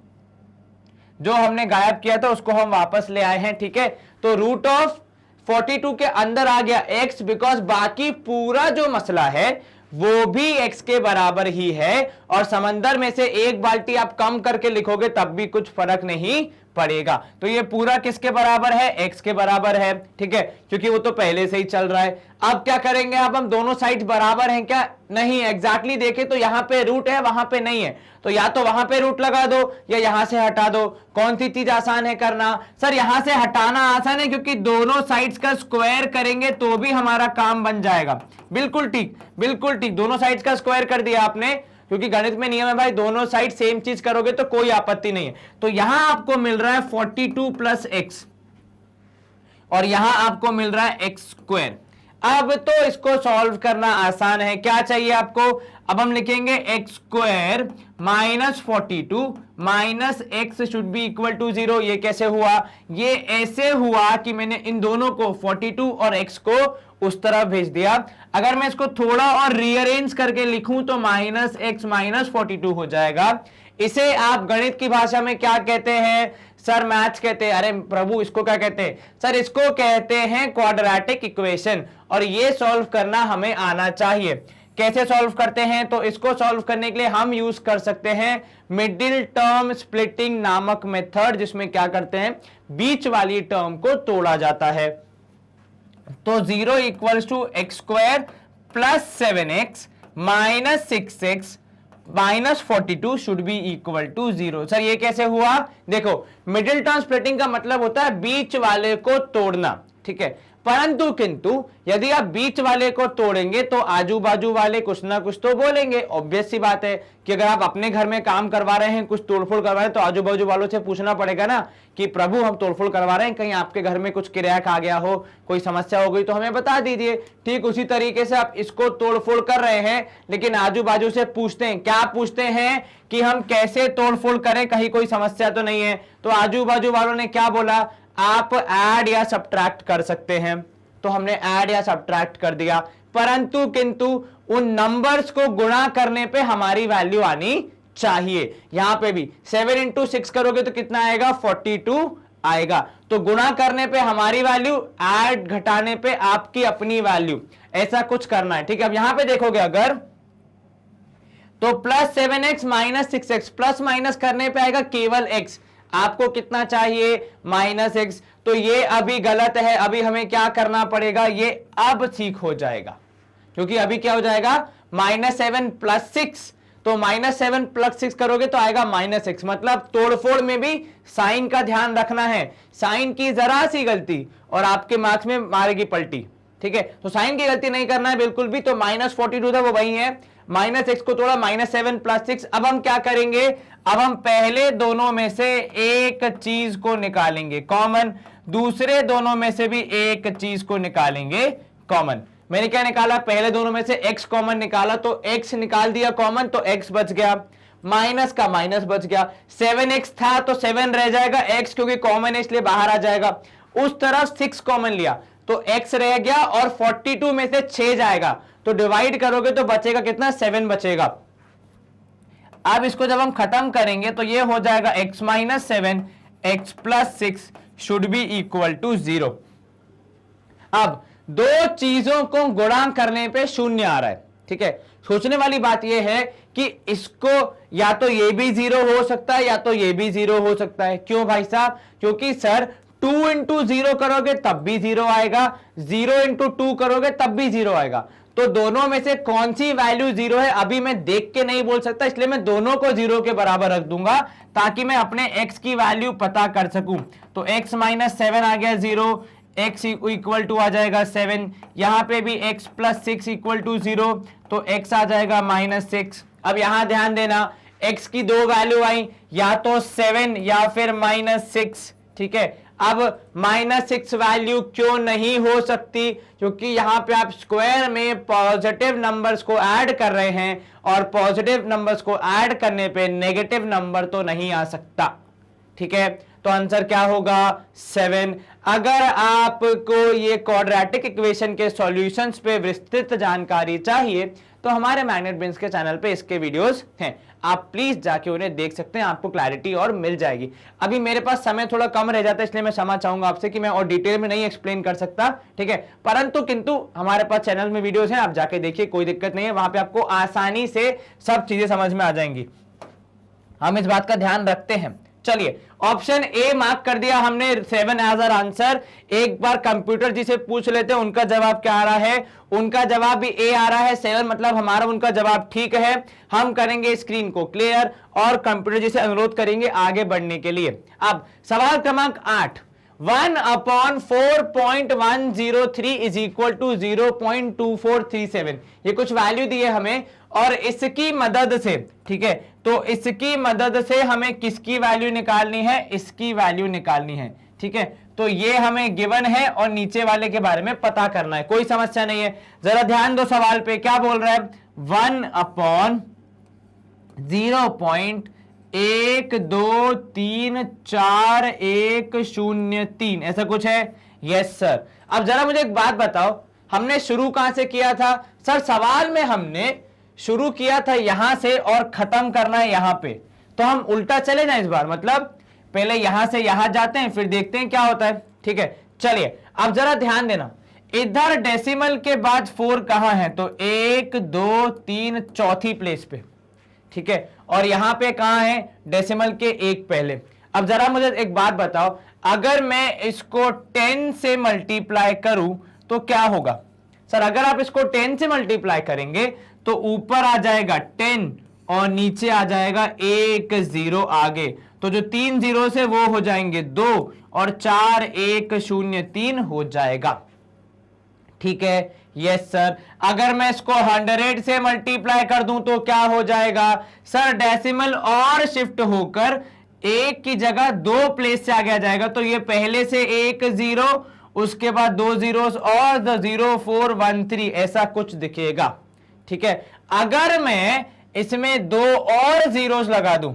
जो हमने गायब किया था उसको हम वापस ले आए हैं, ठीक है? तो रूट ऑफ 42 के अंदर आ गया x, बिकॉज बाकी पूरा जो मसला है वो भी x के बराबर ही है, और समंदर में से एक बाल्टी आप कम करके लिखोगे तब भी कुछ फर्क नहीं पड़ेगा। तो ये पूरा किसके बराबर है? x के बराबर है, ठीक है, क्योंकि वो तो पहले से ही चल रहा है। अब क्या करेंगे? अब हम दोनों साइड बराबर हैं क्या? नहीं, एग्जैक्टली देखें तो यहां पे रूट है, वहां पे नहीं है, तो या तो वहां पे रूट लगा दो या यहां से हटा दो। कौन सी चीज आसान है करना? सर यहां से हटाना आसान है, क्योंकि दोनों साइड्स का स्क्वायर करेंगे तो भी हमारा काम बन जाएगा। बिल्कुल ठीक, बिल्कुल ठीक, दोनों साइड्स का स्क्वायर कर दिया आपने, क्योंकि गणित में नियम है भाई, दोनों साइड सेम चीज करोगे तो कोई आपत्ति नहीं है। तो यहां आपको मिल रहा है 42 प्लस एक्स, और यहां आपको मिल रहा है एक्स स्क्वायर। अब तो इसको सॉल्व करना आसान है। क्या चाहिए आपको? अब हम लिखेंगे X square minus 42 minus X should be equal to 0। ये कैसे हुआ? ये ऐसे हुआ कि मैंने इन दोनों को 42 और एक्स को उस तरफ भेज दिया। अगर मैं इसको थोड़ा और रीअरेंज करके लिखूं तो माइनस एक्स माइनस 42 हो जाएगा। इसे आप गणित की भाषा में क्या कहते हैं सर? मैथ्स कहते हैं। अरे प्रभु इसको क्या कहते हैं सर? इसको कहते हैं क्वाड्रेटिक इक्वेशन, और ये सॉल्व करना हमें आना चाहिए। कैसे सॉल्व करते हैं? तो इसको सॉल्व करने के लिए हम यूज कर सकते हैं मिडिल टर्म स्प्लिटिंग नामक मेथड, जिसमें क्या करते हैं, बीच वाली टर्म को तोड़ा जाता है। तो 0 equals to X square plus 7x minus 6x minus 42 should be equal to 0। Sir ये कैसे हुआ? देखो, मिडिल टर्म स्प्लिटिंग का मतलब होता है बीच वाले को तोड़ना, ठीक है। परंतु किंतु यदि आप बीच वाले को तोड़ेंगे तो आजू बाजू वाले कुछ ना कुछ तो बोलेंगे। ऑब्वियस सी बात है कि अगर आप अपने घर में काम करवा रहे हैं, कुछ तोड़फोड़ करवा रहे हैं, तो आजू बाजू वालों से पूछना पड़ेगा ना कि प्रभु हम तोड़फोड़ करवा रहे हैं, कहीं आपके घर में कुछ क्रैक आ गया हो, कोई समस्या हो गई तो हमें बता दीजिए। ठीक उसी तरीके से आप इसको तोड़फोड़ कर रहे हैं, लेकिन आजू बाजू से पूछते हैं, क्या पूछते हैं कि हम कैसे तोड़फोड़ करें, कहीं कोई समस्या तो नहीं है। तो आजू बाजू वालों ने क्या बोला? आप ऐड या सब्ट्रैक्ट कर सकते हैं। तो हमने ऐड या सब्ट्रैक्ट कर दिया, परंतु किंतु उन नंबर्स को गुणा करने पे हमारी वैल्यू आनी चाहिए। यहां पे भी 7 इंटू 6 करोगे तो कितना आएगा? 42 आएगा। तो गुणा करने पे हमारी वैल्यू, ऐड घटाने पे आपकी अपनी वैल्यू, ऐसा कुछ करना है, ठीक है। अब यहां पे देखोगे अगर तो plus 7x minus 6x, plus minus करने पे आएगा केवल x। आपको कितना चाहिए? Minus x. तो ये अभी गलत है, अभी हमें क्या करना पड़ेगा? ये अब ठीक हो जाएगा, क्योंकि अभी क्या हो जाएगा? Minus 7 plus 6। तो माइनस 7 प्लस 6 करोगे तो आएगा माइनस एक्स। मतलब तोड़फोड़ में भी साइन का ध्यान रखना है। साइन की जरा सी गलती और आपके मार्क्स में मारेगी पलटी, ठीक है। तो साइन की गलती नहीं करना है बिल्कुल भी। तो माइनस 42 था वो वही है, माइनस एक्स को तोड़ा, माइनस 7 प्लस 6। अब हम क्या करेंगे? अब हम पहले दोनों में से एक चीज को निकालेंगे कॉमन, दूसरे दोनों में से भी एक चीज को निकालेंगे कॉमन। मैंने क्या निकाला? पहले दोनों में से x कॉमन निकाला, तो x निकाल दिया कॉमन, तो x बच गया, माइनस का माइनस बच गया। 7x था तो 7 रह जाएगा, x क्योंकि कॉमन है इसलिए बाहर आ जाएगा। उस तरफ 6 कॉमन लिया तो x रह गया, और 42 में से 6 जाएगा, तो डिवाइड करोगे तो बचेगा कितना? 7 बचेगा। अब इसको जब हम खत्म करेंगे तो ये हो जाएगा x minus 7 x plus 6 should be equal to 0। अब दो चीजों को गुणा करने पे शून्य आ रहा है, ठीक है। सोचने वाली बात यह है कि इसको या तो ये भी 0 हो सकता है या तो ये भी 0 हो सकता है। क्यों भाई साहब? क्योंकि सर 2 इंटू 0 करोगे तब भी 0 आएगा, 0 इंटू 2 करोगे तब भी 0 आएगा। तो दोनों में से कौन सी वैल्यू 0 है अभी मैं देख के नहीं बोल सकता, इसलिए मैं दोनों को 0 के बराबर रख दूंगा ताकि मैं अपने x की वैल्यू पता कर सकूं। तो x माइनस 7 आ गया 0, x इक्वल टू आ जाएगा 7, यहां पे भी x प्लस 6 इक्वल टू 0, तो x आ जाएगा माइनस 6। अब यहां ध्यान देना, x की दो वैल्यू आई, या तो 7 या फिर माइनस 6, ठीक है। अब माइनस 6 वैल्यू क्यों नहीं हो सकती? क्योंकि यहां पे आप स्क्वायर में पॉजिटिव नंबर्स को ऐड कर रहे हैं, और पॉजिटिव नंबर्स को ऐड करने पे नेगेटिव नंबर तो नहीं आ सकता, ठीक है। तो आंसर क्या होगा? 7। अगर आपको ये क्वाड्रेटिक इक्वेशन के सॉल्यूशंस पे विस्तृत जानकारी चाहिए तो हमारे मैग्नेट ब्रेन्स के चैनल पे इसके वीडियोस हैं, आप प्लीज जाके उन्हें देख सकते हैं, आपको क्लैरिटी और मिल जाएगी। अभी मेरे पास समय थोड़ा कम रह जाता है, इसलिए मैं क्षमा चाहूंगा आपसे कि मैं और डिटेल में नहीं एक्सप्लेन कर सकता, ठीक है। परंतु किंतु हमारे पास चैनल में वीडियोस हैं, आप जाके देखिए, कोई दिक्कत नहीं है, वहां पे आपको आसानी से सब चीजें समझ में आ जाएंगी। हम इस बात का ध्यान रखते हैं। चलिए, ऑप्शन ए मार्क कर दिया हमने 7 एज आर आंसर। एक बार कंप्यूटर जी से पूछ लेते हैं उनका जवाब क्या आ रहा है। उनका जवाब भी ए आ रहा है 7, मतलब हमारा उनका जवाब ठीक है। हम करेंगे स्क्रीन को क्लियर और कंप्यूटर जी से अनुरोध करेंगे आगे बढ़ने के लिए। अब सवाल क्रमांक 8, 1/4.103 इज इक्वल टू 0.2437। ये कुछ वैल्यू दी है हमें और इसकी मदद से, ठीक है, तो इसकी मदद से हमें किसकी वैल्यू निकालनी है? इसकी वैल्यू निकालनी है, ठीक है। तो ये हमें गिवन है और नीचे वाले के बारे में पता करना है, कोई समस्या नहीं है। जरा ध्यान दो सवाल पे, क्या बोल रहा है, 1/0.12341003 ऐसा कुछ है। Yes sir. अब जरा मुझे एक बात बताओ, हमने शुरू कहां से किया था? सर सवाल में हमने शुरू किया था यहां से और खत्म करना है यहां पे, तो हम उल्टा चले जाए इस बार, मतलब पहले यहां से यहां जाते हैं फिर देखते हैं क्या होता है। ठीक है, चलिए अब जरा ध्यान देना, इधर डेसिमल के बाद 4 कहां है, तो 1 2 3 चौथी प्लेस पे। ठीक है, और यहां पे कहां है, डेसिमल के एक पहले। अब जरा मुझे एक बात बताओ, अगर मैं इसको 10 से मल्टीप्लाई करूं तो क्या होगा? सर अगर आप इसको 10 से मल्टीप्लाई करेंगे तो ऊपर आ जाएगा 10 और नीचे आ जाएगा 1 0 आगे, तो जो 3 जीरो से वो हो जाएंगे 2 और 4 1 0 3 हो जाएगा। ठीक है, यस सर। अगर मैं इसको 100 से मल्टीप्लाई कर दूं तो क्या हो जाएगा? सर डेसिमल और शिफ्ट होकर एक की जगह 2 प्लेस से आगे आ जाएगा, तो ये पहले से 1 0, उसके बाद 2 जीरोस और 0 4 1 3 ऐसा कुछ दिखेगा। ठीक है, अगर मैं इसमें 2 और जीरोस लगा दूं,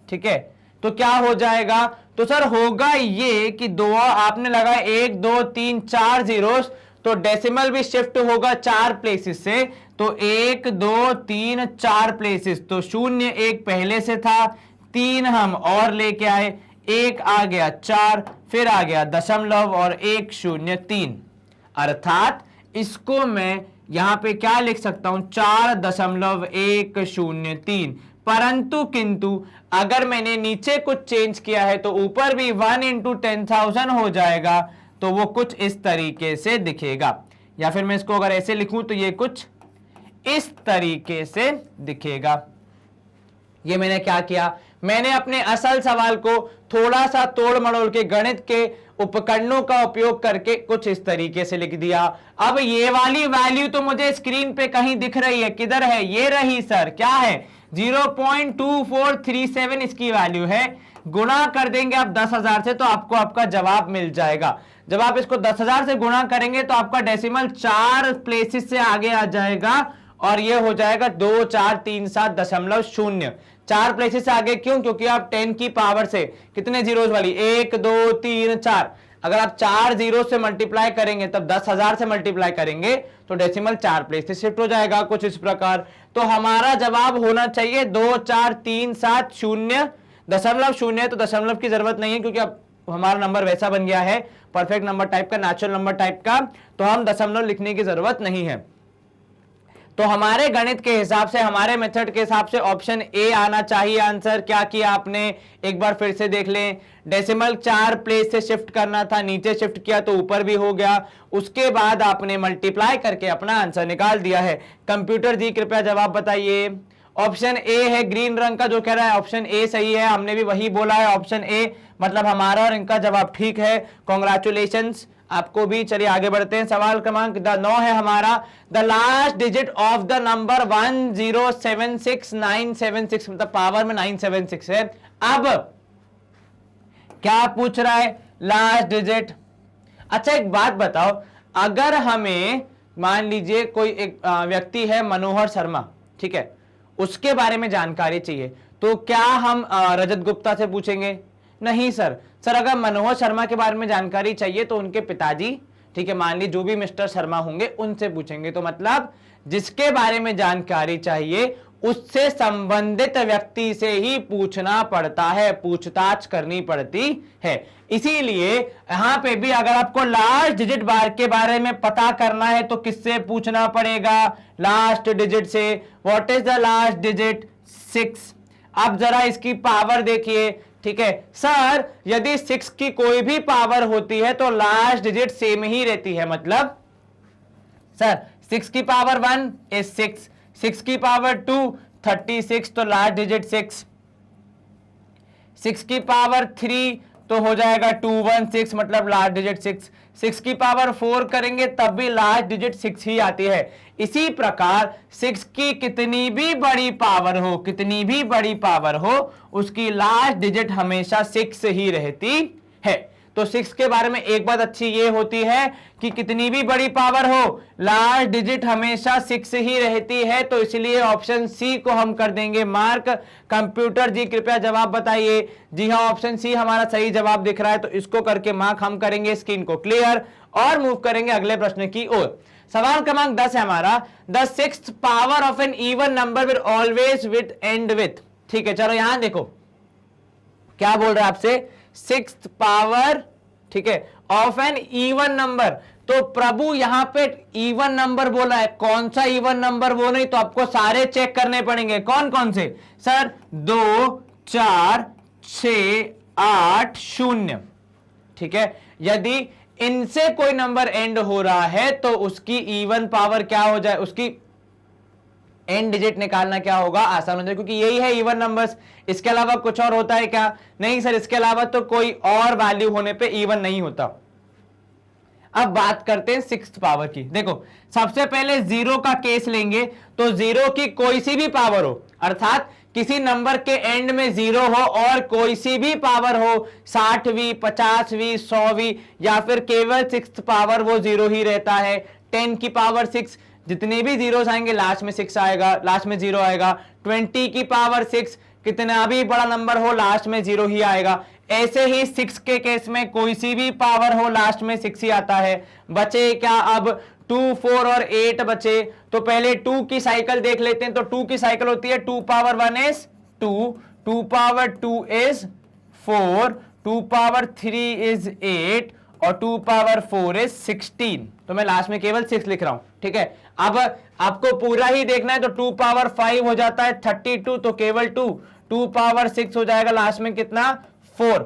ठीक है, तो क्या हो जाएगा? तो सर होगा ये कि 2 आपने लगाया 1 2 3 4 जीरोस, तो डेसिमल भी शिफ्ट होगा 4 प्लेसेस से, तो 1 2 3 4 प्लेसेस, तो 0 1 पहले से था, 3 हम और लेके आए, 1 आ गया 4, फिर आ गया दशमलव और 1 0 3, अर्थात इसको मैं यहां पे क्या लिख सकता हूं, 4.103। परंतु किंतु अगर मैंने नीचे कुछ चेंज किया है तो ऊपर भी 1 × 10,000 हो जाएगा, तो वो कुछ इस तरीके से दिखेगा। या फिर मैं इसको अगर ऐसे लिखूं तो ये कुछ इस तरीके से दिखेगा। ये मैंने क्या किया, मैंने अपने असल सवाल को थोड़ा सा तोड़ मड़ोड़ के गणित के उपकरणों का उपयोग करके कुछ इस तरीके से लिख दिया। अब ये वाली वैल्यू तो मुझे स्क्रीन पे कहीं दिख रही है, किधर है? ये रही सर, क्या है, 0.2437 इसकी वैल्यू है। गुणा कर देंगे आप 10,000 से तो आपको आपका जवाब मिल जाएगा। जब आप इसको 10,000 से गुणा करेंगे तो आपका डेसिमल 4 प्लेसेस से आगे आ जाएगा और ये हो जाएगा 2437.0। 4 प्लेसेस से आगे क्यों? क्योंकि आप 10 की पावर से कितने जीरोस वाली, 1 2 3 4, अगर आप 4 जीरो से मल्टीप्लाई करेंगे तब 10,000 से मल्टीप्लाई करेंगे तो डेसिमल 4 प्लेस से शिफ्ट हो जाएगा, कुछ इस प्रकार। तो हमारा जवाब होना चाहिए 2437.0। दशमलव 0 है तो दशमलव की जरूरत नहीं है क्योंकि अब हमारा नंबर वैसा बन गया है, परफेक्ट नंबर टाइप का, नेचुरल नंबर टाइप का, तो हम दशमलव लिखने की जरूरत नहीं है। तो हमारे गणित के हिसाब से, हमारे मेथड के हिसाब से ऑप्शन ए आना चाहिए आंसर। क्या किया आपने, एक बार फिर से देख लें, डेसिमल 4 प्लेस से शिफ्ट करना था, नीचे शिफ्ट किया तो ऊपर भी हो गया, उसके बाद आपने मल्टीप्लाई करके अपना आंसर निकाल दिया है। कंप्यूटर जी कृपया जवाब बताइए। ऑप्शन ए है ग्रीन रंग का जो कह रहा है ऑप्शन ए सही है, हमने भी वही बोला है ऑप्शन ए, मतलब हमारा और इनका जवाब ठीक है। कॉन्ग्रेचुलेशंस आपको भी। चलिए आगे बढ़ते हैं, सवाल क्रमांक 9 है हमारा, the last digit of the number 1076976, मतलब पावर में 976 है। अब क्या पूछ रहा है, लास्ट डिजिट। अच्छा एक बात बताओ, अगर हमें मान लीजिए कोई एक व्यक्ति है मनोहर शर्मा, ठीक है, उसके बारे में जानकारी चाहिए, तो क्या हम रजत गुप्ता से पूछेंगे? नहीं सर। सर अगर मनोहर शर्मा के बारे में जानकारी चाहिए तो उनके पिताजी, ठीक है, मान लीजिए जो भी मिस्टर शर्मा होंगे उनसे पूछेंगे। तो मतलब जिसके बारे में जानकारी चाहिए उससे संबंधित व्यक्ति से ही पूछना पड़ता है, पूछताछ करनी पड़ती है। इसीलिए यहां पे भी अगर आपको लास्ट डिजिट बार के बारे में पता करना है तो किससे पूछना पड़ेगा? लास्ट डिजिट से। What is the last digit? 6। अब जरा इसकी पावर देखिए, ठीक है सर, यदि 6 की कोई भी पावर होती है तो लास्ट डिजिट सेम ही रहती है। मतलब सर 6 की पावर 1 इज 6, 6 की पावर 2 36, तो लास्ट डिजिट 6, 6 की पावर 3 तो हो जाएगा 216, मतलब लास्ट डिजिट 6, 6 की पावर 4 करेंगे तब भी लास्ट डिजिट 6 ही आती है। इसी प्रकार 6 की कितनी भी बड़ी पावर हो, कितनी भी बड़ी पावर हो, उसकी लास्ट डिजिट हमेशा 6 ही रहती है। तो 6 के बारे में एक बात अच्छी ये होती है कि कितनी भी बड़ी पावर हो, लास्ट डिजिट हमेशा 6 ही रहती है, तो इसलिए ऑप्शन सी को हम कर देंगे मार्क। कंप्यूटर जी कृपया जवाब बताइए। जी हाँ, ऑप्शन सी हमारा सही जवाब दिख रहा है, तो इसको करके मार्क हम करेंगे, स्क्रीन को क्लियर और मूव करेंगे अगले प्रश्न की ओर। सवाल क्रमांक 10 है हमारा, the sixth power of an even number will always with end with. ठीक है, चलो यहां देखो क्या बोल रहा है आपसे, सिक्स्थ पावर, ठीक है, ऑफ एन इवन नंबर। तो प्रभु यहां पे इवन नंबर बोला है, कौन सा इवन नंबर वो नहीं, तो आपको सारे चेक करने पड़ेंगे। कौन कौन से सर, 2 4 6 8 0। ठीक है, यदि इनसे कोई नंबर एंड हो रहा है तो उसकी इवन पावर क्या हो जाए, उसकी एंड डिजिट निकालना क्या होगा, आसान हो जाए, क्योंकि यही है इवन नंबर्स। इसके अलावा कुछ और होता है क्या, नहीं सर, इसके अलावा तो कोई और वैल्यू होने पे इवन नहीं होता। अब बात करते हैं सिक्स्थ पावर की। देखो सबसे पहले जीरो का केस लेंगे, तो जीरो की कोई सी भी पावर हो, अर्थात किसी नंबर के एंड में जीरो हो और कोई सी भी पावर हो, 60वीं 50वीं 100वीं, या फिर केवल सिक्स्थ पावर वो जीरो ही रहता है। 10 की पावर 6, जितने भी जीरोस आएंगे लास्ट में 6 आएगा, लास्ट में 0 आएगा। 20 की पावर 6, कितना भी बड़ा नंबर हो लास्ट में 0 ही आएगा। ऐसे ही 6 के केस में कोई सी भी पावर हो लास्ट में 6 ही आता है। बचे क्या अब 2 4 और 8 बचे, तो पहले 2 की साइकिल देख लेते हैं। तो 2 की साइकिल होती है 2 power 1 is 2, 2 power 2 is 4, 2 power 3 is 8 और 2 पावर 4 इज 16। तो मैं लास्ट में केवल 6 लिख रहा हूं। ठीक है, अब आपको पूरा ही देखना है, तो 2 पावर 5 हो जाता है 32, तो केवल 2, 2 पावर 6 हो जाएगा लास्ट में कितना 4,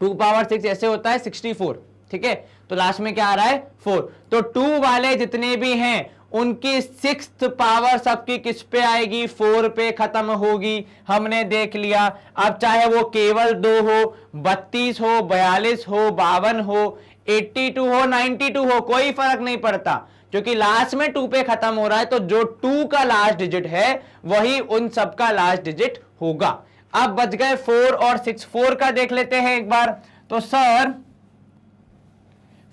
2 पावर 6 ऐसे होता है 64। ठीक है, तो लास्ट में क्या आ रहा है 4। तो 2 वाले जितने भी हैं उनकी सिक्स्थ पावर सबकी किस पे आएगी, 4 पे खत्म होगी। हमने देख लिया। अब चाहे वो केवल 2 हो, 32 हो, 42 हो, 52 हो, 82 हो, 92 हो, कोई फर्क नहीं पड़ता, क्योंकि लास्ट में 2 पे खत्म हो रहा है। तो जो 2 का लास्ट डिजिट है वही उन सब का लास्ट डिजिट होगा। अब बच गए 4 और 6। 4 का देख लेते हैं एक बार। तो सर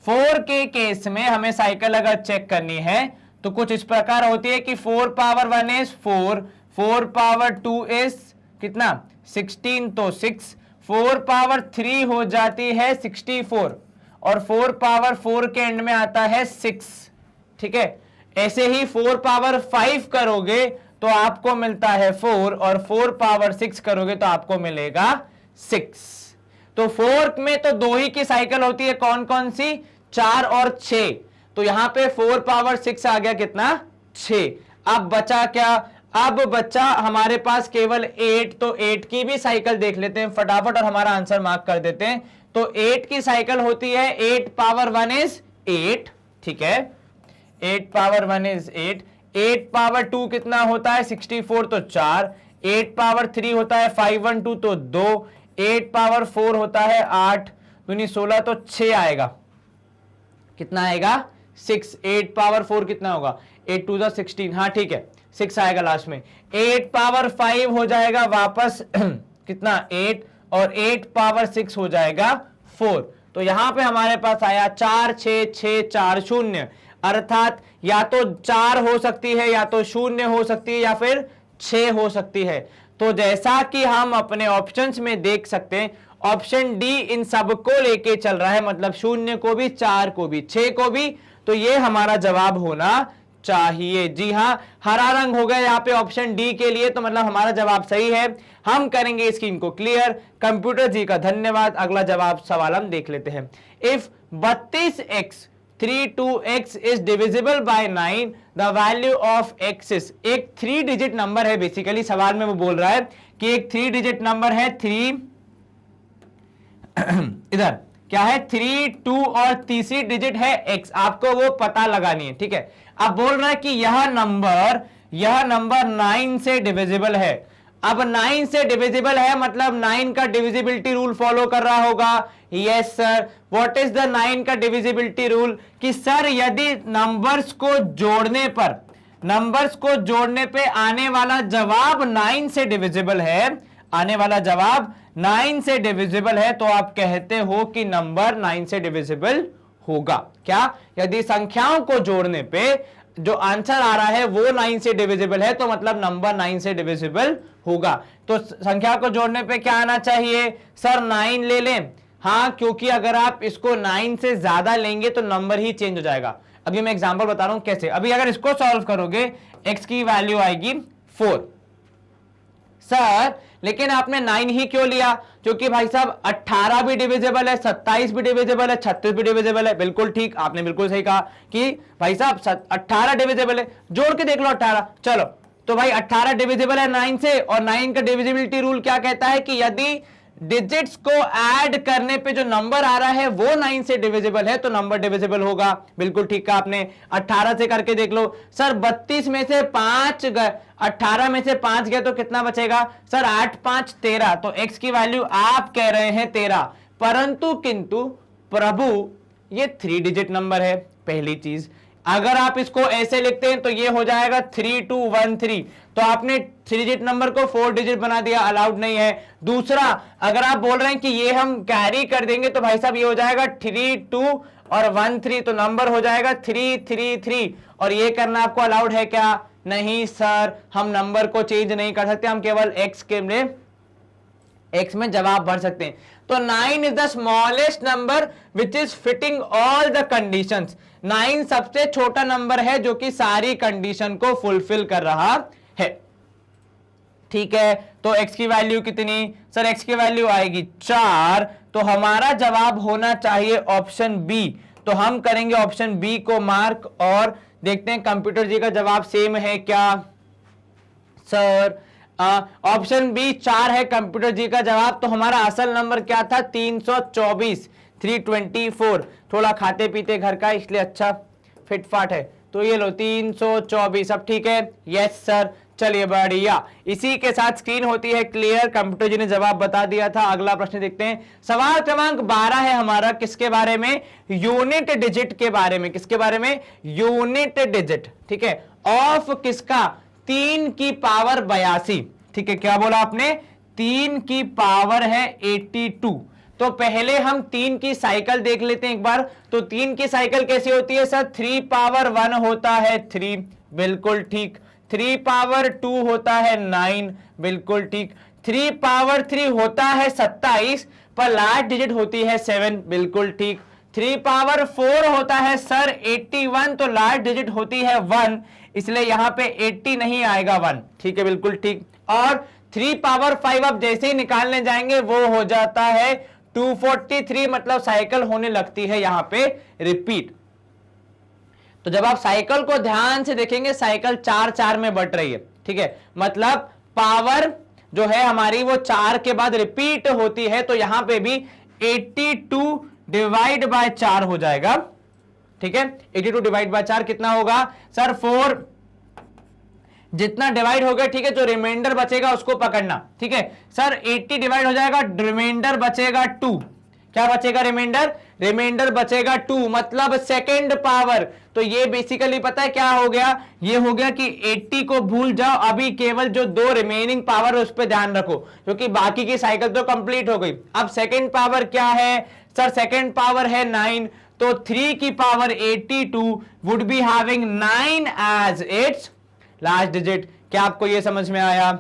4 के केस में हमें साइकिल अगर चेक करनी है तो कुछ इस प्रकार होती है कि 4 पावर 1 इज 4, 4 पावर 2 इज कितना 16, तो 6, 4 पावर 3 हो जाती है 64 और 4 पावर 4 के एंड में आता है 6। ठीक है, ऐसे ही 4 पावर 5 करोगे तो आपको मिलता है 4 और 4 पावर 6 करोगे तो आपको मिलेगा 6। तो 4 में तो 2 ही की साइकिल होती है, कौन कौन सी, 4 और 6। तो यहां पे 4 पावर 6 आ गया कितना 6। अब बचा क्या, अब बचा हमारे पास केवल 8। तो 8 की भी साइकिल देख लेते हैं फटाफट और हमारा आंसर मार्क कर देते हैं। तो 8 की साइकिल होती है 8 पावर 1 इज 8। ठीक है, 8 पावर 1 इज 8, 8 पावर 2 कितना होता है 64, तो 4, 8 पावर 3 होता है 512, तो 2, 8 पावर 4 होता है 8 दूनी 16, तो 6 आएगा, कितना आएगा 6। 8 पावर 4 कितना होगा 8 2 16, हाँ ठीक है 6 आएगा लास्ट में। 8 पावर 5 हो जाएगा वापस कितना 8 और 8 पावर 6 हो जाएगा 4। तो यहां पे हमारे पास आया 4 6 6 4 0, अर्थात या तो 4 हो सकती है, या तो 0 हो सकती है, या फिर 6 हो सकती है। तो जैसा कि हम अपने ऑप्शंस में देख सकते हैं, ऑप्शन डी इन सबको लेके चल रहा है, मतलब 0 को भी, 4 को भी, 6 को भी। तो ये हमारा जवाब होना चाहिए। जी हां, हरा रंग हो गया यहाँ पे ऑप्शन डी के लिए, तो मतलब हमारा जवाब सही है। हम करेंगे स्क्रीन को क्लियर। कंप्यूटर जी का धन्यवाद। अगला जवाब सवाल हम देख लेते हैं। If 32x 32x is divisible by 9, the value of x is, एक 3 डिजिट नंबर है बेसिकली, सवाल में वो बोल रहा है कि एक 3 डिजिट नंबर है 3 इधर क्या है 3 2 और तीसरी डिजिट है x, आपको वो पता लगानी है। ठीक है, अब बोल रहा है कि यह नंबर 9 से डिविजिबल है। अब 9 से डिविजिबल है मतलब 9 का डिविजिबिलिटी रूल फॉलो कर रहा होगा। Yes sir, what is the 9 का डिविजिबिलिटी रूल, कि सर यदि नंबर्स को जोड़ने पे आने वाला जवाब 9 से डिविजिबल है, आने वाला जवाब 9 से डिविजिबल है तो आप कहते हो कि नंबर 9 से डिविजिबल होगा। क्या? यदि संख्याओं को जोड़ने पे जो आंसर आ रहा है वो 9 से डिविजिबल है तो मतलब नंबर 9 से डिविजिबल होगा। तो संख्या को जोड़ने पे क्या आना चाहिए? सर 9 ले लें। हाँ, क्योंकि अगर आप इसको 9 से ज्यादा लेंगे तो नंबर ही चेंज हो जाएगा। अभी मैं एग्जांपल बता रहा हूं कैसे। अभी अगर इसको सॉल्व करोगे x की वैल्यू आएगी 4। सर लेकिन आपने 9 ही क्यों लिया? क्योंकि भाई साहब 18 भी डिविजिबल है, 27 भी डिविजिबल है, 36 भी डिविजिबल है। बिल्कुल ठीक, आपने बिल्कुल सही कहा कि भाई साहब 18 डिविजिबल है। जोड़ के देख लो 18। चलो तो भाई 18 डिविजिबल है 9 से, और 9 का डिविजिबिलिटी रूल क्या कहता है कि यदि डिजिट्स को ऐड करने पे जो नंबर आ रहा है वो 9 से डिविजिबल है तो नंबर डिविजिबल होगा। बिल्कुल ठीक कहा आपने। 18 से करके देख लो। सर 32 में से 5 गए, 18 में से 5 गए तो कितना बचेगा? सर 8 5 13। तो x की वैल्यू आप कह रहे हैं 13, परंतु किंतु प्रभु ये 3 डिजिट नंबर है। पहली चीज, अगर आप इसको ऐसे लिखते हैं तो ये हो जाएगा 3213। तो आपने 3 डिजिट नंबर को 4 डिजिट बना दिया, अलाउड नहीं है। दूसरा, अगर आप बोल रहे हैं कि ये हम कैरी कर देंगे तो भाई साहब ये हो जाएगा 32 और 13, तो नंबर हो जाएगा 333। और ये करना आपको अलाउड है क्या? नहीं सर, हम नंबर को चेंज नहीं कर सकते, हम केवल x में जवाब भर सकते हैं। तो 9 is the smallest number which is fitting all the conditions. 9 सबसे छोटा नंबर है जो कि सारी कंडीशन को फुलफिल कर रहा है। ठीक है, तो x की वैल्यू कितनी? सर x की वैल्यू आएगी 4। तो हमारा जवाब होना चाहिए ऑप्शन बी। तो हम करेंगे ऑप्शन बी को मार्क और देखते हैं कंप्यूटर जी का जवाब सेम है क्या। सर ऑप्शन बी 4 है कंप्यूटर जी का जवाब। तो हमारा असल नंबर क्या था? 324, 324। थोड़ा खाते पीते घर का इसलिए अच्छा फिटफाट है। तो ये लो 324। अब ठीक है? Yes sir. चलिए बढ़िया। इसी के साथ स्क्रीन होती है क्लियर। कंप्यूटर जी ने जवाब बता दिया था। अगला प्रश्न देखते हैं। सवाल क्रमांक 12 है हमारा। किसके बारे में? यूनिट डिजिट के बारे में। किसके बारे में? Unit digit. ठीक है, ऑफ किसका? 3 की पावर 82। ठीक है, क्या बोला आपने? 3 की पावर है 82। तो पहले हम 3 की साइकिल देख लेते हैं एक बार। तो 3 की साइकिल कैसी होती है? सर 3 पावर 1 होता है 3। बिल्कुल ठीक। 3 पावर 2 होता है 9। बिल्कुल ठीक। 3 पावर 3 होता है 27, पर लास्ट डिजिट होती है 7। बिल्कुल ठीक। 3 पावर 4 होता है सर 81, तो लास्ट डिजिट होती है 1, इसलिए यहां पे 80 नहीं आएगा 1। ठीक है, बिल्कुल ठीक। और 3 पावर 5 आप जैसे ही निकालने जाएंगे वो हो जाता है 243, मतलब साइकिल होने लगती है यहां पे रिपीट। तो जब आप साइकिल को ध्यान से देखेंगे, साइकिल 4-4 में बट रही है। ठीक है, मतलब पावर जो है हमारी वो 4 के बाद रिपीट होती है। तो यहां पे भी 82 डिवाइड बाय 4 हो जाएगा। ठीक है, 82 डिवाइड बाय 4 कितना होगा? सर 4 जितना डिवाइड हो गया। ठीक है, जो रिमाइंडर बचेगा उसको पकड़ना। ठीक है सर, 80 डिवाइड हो जाएगा, रिमाइंडर बचेगा 2। क्या बचेगा? रिमाइंडर। रिमाइंडर बचेगा 2, मतलब सेकेंड पावर। तो ये बेसिकली पता है क्या हो गया? ये हो गया कि 80 को भूल जाओ, अभी केवल जो 2 रिमेनिंग पावर है उस पर ध्यान रखो, क्योंकि बाकी की साइकिल तो कंप्लीट हो गई। अब सेकेंड पावर क्या है? सर सेकेंड पावर है 9। तो 3 की power 82 would be having 9 as its last digit. क्या आपको यह समझ में आया?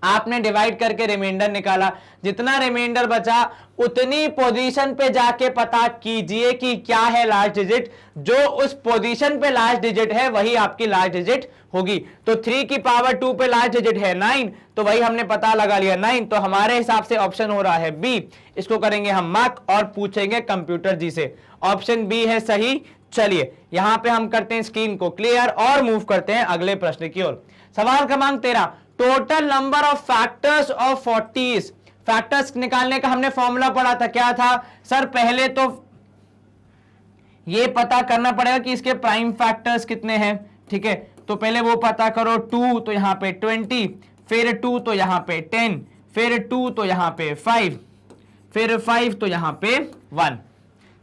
आपने डिवाइड करके रिमाइंडर निकाला, जितना रिमाइंडर बचा उतनी पोजीशन पे जाके पता कीजिए कि क्या है लास्ट डिजिट। जो उस पोजीशन पे लास्ट डिजिट है वही आपकी लास्ट डिजिट होगी। तो 3 की पावर 2 पे लास्ट डिजिट है 9, तो वही हमने पता लगा लिया 9। तो हमारे हिसाब से ऑप्शन हो रहा है बी। इसको करेंगे हम मार्क और पूछेंगे कंप्यूटर जी से। ऑप्शन बी है सही। चलिए यहां पे हम करते हैं स्क्रीन को क्लियर और मूव करते हैं अगले प्रश्न की ओर। सवाल क्रमांक 13, total number of factors of 40। Factors निकालने का हमने फॉर्मूला पढ़ा था, क्या था? सर पहले तो ये पता करना पड़ेगा कि इसके प्राइम फैक्टर्स कितने हैं। ठीक है, तो पहले वो पता करो। 2 तो यहां पे 20, फिर 2 तो यहां पे 10, फिर 2 तो यहां पे 5, फिर 5 तो यहां पे 1।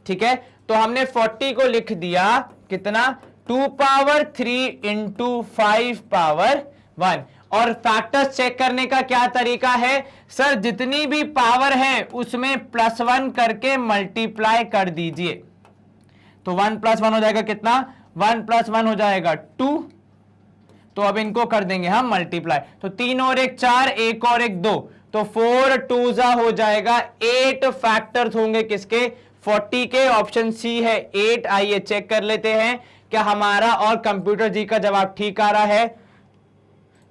ठीक है, तो हमने 40 को लिख दिया कितना? 2 पावर 3 इंटू 5 पावर 1। और फैक्टर्स चेक करने का क्या तरीका है सर, जितनी भी पावर है उसमें +1 करके मल्टीप्लाई कर दीजिए। तो 1 + 1 हो जाएगा कितना, 1 + 1 हो जाएगा 2। तो अब इनको कर देंगे हम मल्टीप्लाई, तो 3 और 1 4, 1 और 1 2, तो 4 2 हो जाएगा 8 फैक्टर्स होंगे किसके, 40 के। ऑप्शन सी है 8। आइए चेक कर लेते हैं क्या हमारा और कंप्यूटर जी का जवाब ठीक आ रहा है।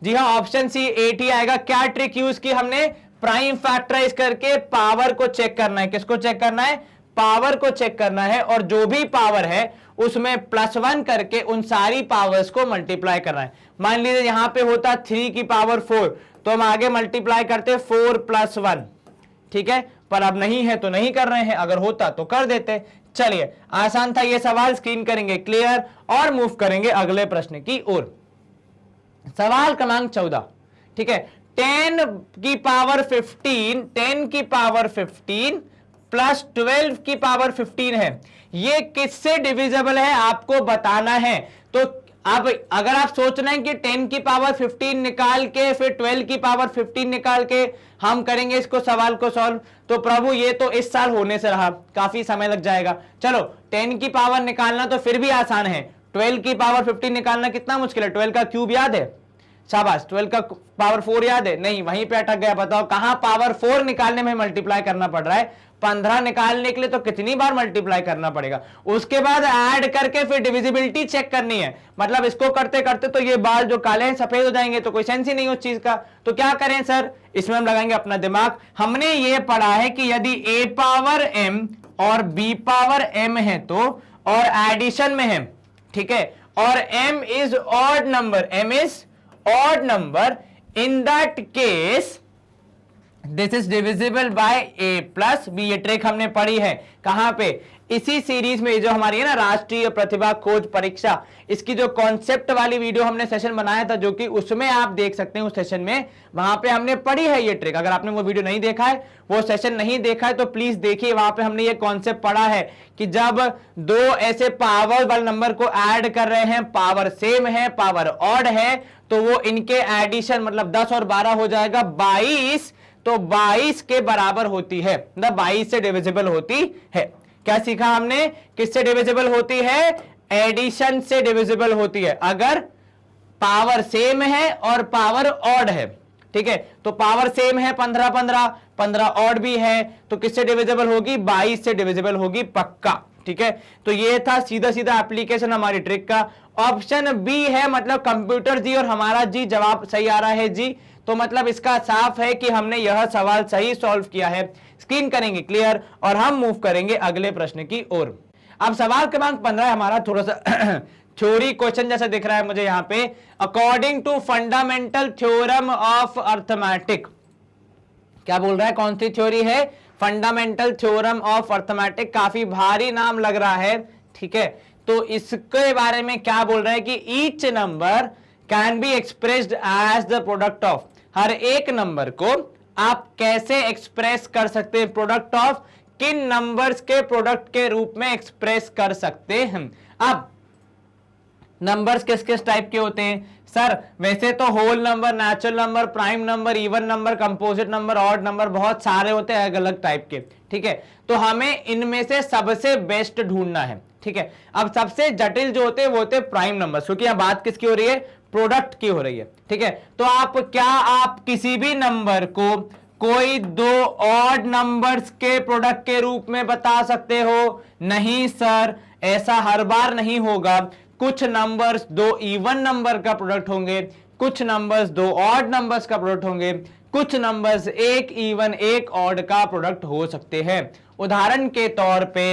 जी हाँ, ऑप्शन सी 8 ही आएगा। क्या ट्रिक यूज की हमने, प्राइम फैक्टराइज करके पावर को चेक करना है। किसको चेक करना है, पावर को चेक करना है, और जो भी पावर है उसमें +1 करके उन सारी पावर्स को मल्टीप्लाई करना है। मान लीजिए यहां पे होता 3 की पावर 4, तो हम आगे मल्टीप्लाई करते 4 + 1, ठीक है, पर अब नहीं है तो नहीं कर रहे हैं, अगर होता तो कर देते। चलिए, आसान था ये सवाल, स्क्रीन करेंगे क्लियर और मूव करेंगे अगले प्रश्न की ओर। सवाल क्रमांक 14, ठीक है, 10 की पावर 15, 10 की पावर 15 प्लस 12 की पावर 15 है, ये किससे डिविजिबल है आपको बताना है। तो अब अगर आप सोच रहे हैं कि 10 की पावर 15 निकाल के फिर 12 की पावर 15 निकाल के हम करेंगे इसको सवाल को सॉल्व, तो प्रभु ये तो इस साल होने से रहा, काफी समय लग जाएगा। चलो 10 की पावर निकालना तो फिर भी आसान है, 12 की पावर 15 निकालना कितना मुश्किल है। 12 का क्यूब याद है, शाबाश। 12 का पावर 4 याद है, नहीं, वहीं पे अटक गया। बताओ कहां पावर 4 निकालने में मल्टीप्लाई करना पड़ रहा है, 15 निकालने के लिए तो कितनी बार मल्टीप्लाई करना पड़ेगा। उसके बाद ऐड करके फिर डिविजिबिलिटी चेक करनी है, मतलब इसको करते करते तो ये बाल जो काले हैं सफेद हो जाएंगे, तो कोई सेंस ही नहीं उस चीज का। तो क्या करें सर, इसमें हम लगाएंगे अपना दिमाग। हमने ये पढ़ा है कि यदि a पावर m और b पावर m है तो, और एडिशन में है, ठीक है, और m is odd number, m is odd number, in that case this is divisible by a plus b। ये ट्रिक हमने पढ़ी है कहां पे, इसी सीरीज में जो हमारी है ना राष्ट्रीय प्रतिभा खोज परीक्षा, इसकी जो कॉन्सेप्ट वाली वीडियो हमने सेशन बनाया था, जो कि उसमें आप देख सकते हैं उस सेशन में, वहां पे हमने पढ़ी है ये ट्रिक। अगर आपने वो वीडियो नहीं देखा है, वो सेशन नहीं देखा है, तो प्लीज देखिए, वहां पे हमने ये कॉन्सेप्ट पढ़ा है कि जब दो ऐसे पावर वाले नंबर को ऐड कर रहे हैं, पावर सेम है, पावर ऑड है, तो वो इनके एडिशन मतलब 10 और 12 हो जाएगा 22, तो 22 के बराबर होती है, मतलब 22 से डिविजिबल होती है। क्या सीखा हमने, किससे डिविजिबल होती है, एडिशन से डिविजिबल होती है, अगर पावर सेम है और पावर ऑड है, ठीक है। तो पावर सेम है 15 15, 15 ऑड भी है, तो किससे डिविजिबल होगी, 22 से डिविजिबल होगी पक्का, ठीक है। तो ये था सीधा सीधा एप्लीकेशन हमारी ट्रिक का। ऑप्शन बी है, मतलब कंप्यूटर जी और हमारा जी जवाब सही आ रहा है जी, तो मतलब इसका साफ है कि हमने यह सवाल सही सॉल्व किया है। स्क्रीन करेंगे क्लियर और हम मूव करेंगे अगले प्रश्न की ओर। अब सवाल क्रमांक 15 हमारा थोड़ा सा थ्योरी क्वेश्चन जैसा दिख रहा है मुझे यहाँ पे। According to fundamental theorem of arithmetic, क्या बोल रहा है, कौन सी थ्योरी है, फंडामेंटल थ्योरम ऑफ अर्थमेटिक। काफी भारी नाम लग रहा है, ठीक है। तो इसके बारे में क्या बोल रहा है कि each number can be expressed as the product of, हर एक नंबर को आप कैसे एक्सप्रेस कर सकते हैं, प्रोडक्ट ऑफ, किन नंबर्स के प्रोडक्ट के रूप में एक्सप्रेस कर सकते हैं। अब नंबर्स किस किस टाइप के होते हैं सर, वैसे तो whole number, natural number, prime number, even number, composite number, odd number, बहुत सारे होते हैं अलग अलग टाइप के, ठीक है। तो हमें इनमें से सबसे बेस्ट ढूंढना है, ठीक है। अब सबसे जटिल जो होते हैं वो होते हैं प्राइम नंबर, क्योंकि यहां बात किसकी हो रही है, प्रोडक्ट की हो रही है, ठीक है। तो आप किसी भी नंबर को कोई दो ऑड नंबर्स के प्रोडक्ट के रूप में बता सकते हो, नहीं सर, ऐसा हर बार नहीं होगा। कुछ नंबर्स दो इवन नंबर का प्रोडक्ट होंगे, कुछ नंबर्स दो ऑड नंबर्स का प्रोडक्ट होंगे, कुछ नंबर्स एक इवन एक ऑड का प्रोडक्ट हो सकते हैं। उदाहरण के तौर पे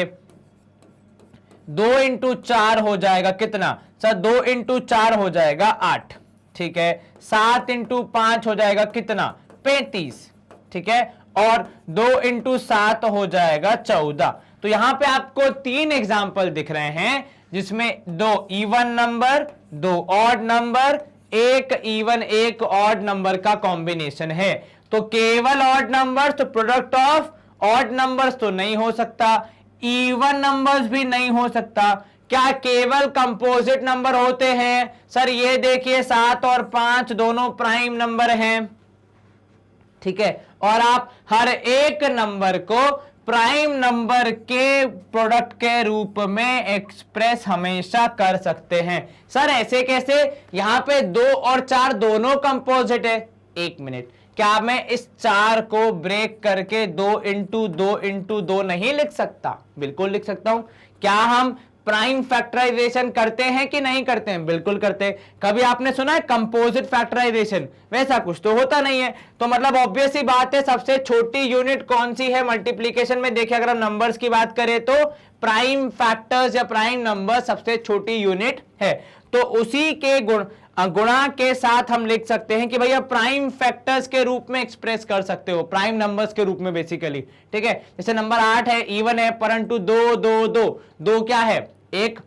2 × 4 हो जाएगा कितना सर, 2 × 4 हो जाएगा 8, ठीक है। 7 × 5 हो जाएगा कितना, 35, ठीक है। और 2 × 7 हो जाएगा 14। तो यहां पे आपको 3 एग्जाम्पल दिख रहे हैं, जिसमें 2 इवन नंबर, 2 ऑड नंबर, एक इवन एक ऑड नंबर का कॉम्बिनेशन है। तो केवल ऑड नंबर्स, तो प्रोडक्ट ऑफ ऑड नंबर्स तो नहीं हो सकता, इवन नंबर्स भी नहीं हो सकता, क्या केवल कंपोजिट नंबर होते हैं? सर ये देखिए 7 और 5 दोनों प्राइम नंबर हैं, ठीक है, और आप हर एक नंबर को प्राइम नंबर के प्रोडक्ट के रूप में एक्सप्रेस हमेशा कर सकते हैं। सर ऐसे कैसे? यहां पे 2 और 4 दोनों कंपोजिट है। एक मिनट, क्या मैं इस 4 को ब्रेक करके 2 इंटू 2 इंटू 2 नहीं लिख सकता? बिल्कुल लिख सकता हूं। क्या हम प्राइम फैक्टराइजेशन करते हैं कि नहीं करते हैं? बिल्कुल करते हैं। कभी आपने सुना है कंपोजिट फैक्टराइजेशन? वैसा कुछ तो होता नहीं है। तो मतलब ऑब्वियस ही बात है, सबसे छोटी यूनिट कौन सी है मल्टीप्लीकेशन में? देखिए अगर हम नंबर्स की बात करें तो प्राइम फैक्टर्स या प्राइम नंबर सबसे छोटी यूनिट है। तो उसी के गुणा के साथ हम लिख सकते हैं कि भैया प्राइम फैक्टर्स के रूप में एक्सप्रेस कर सकते हो, प्राइम नंबर्स के रूप में बेसिकली, ठीक है। जैसे नंबर 8 है, इवन है, परंतु 2 2 2 2 क्या है? एक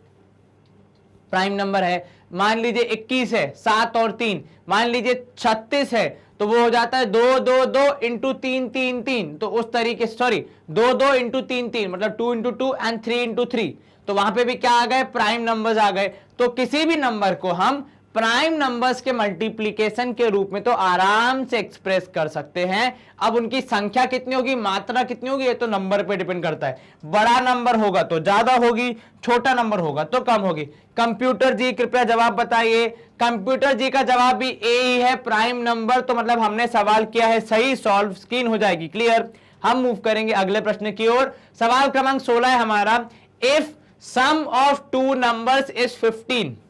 प्राइम नंबर है। मान लीजिए 21 है, 7 और 3, मान लीजिए 36 है, तो वो हो जाता है 2 2 2 इंटू 3 3 3। तो उस तरीके से, सॉरी 2 2 इंटू 3 3 मतलब 2 इंटू 2 एंड 3 इंटू 3। तो वहां पे भी क्या आ गए? प्राइम नंबर्स आ गए। तो किसी भी नंबर को हम प्राइम नंबर्स के मल्टीप्लीकेशन के रूप में तो आराम से एक्सप्रेस कर सकते हैं। अब उनकी संख्या कितनी होगी, मात्रा कितनी होगी, ये तो नंबर पे डिपेंड करता है। बड़ा नंबर होगा तो ज्यादा होगी, छोटा नंबर होगा तो कम होगी। कंप्यूटर जी कृपया जवाब बताइए। कंप्यूटर जी का जवाब भी ए ही है, प्राइम नंबर। तो मतलब हमने सवाल किया है सही, सॉल्व स्क्रीन हो जाएगी क्लियर। हम मूव करेंगे अगले प्रश्न की ओर। सवाल क्रमांक 16 है हमारा, if sum of two numbers is 15,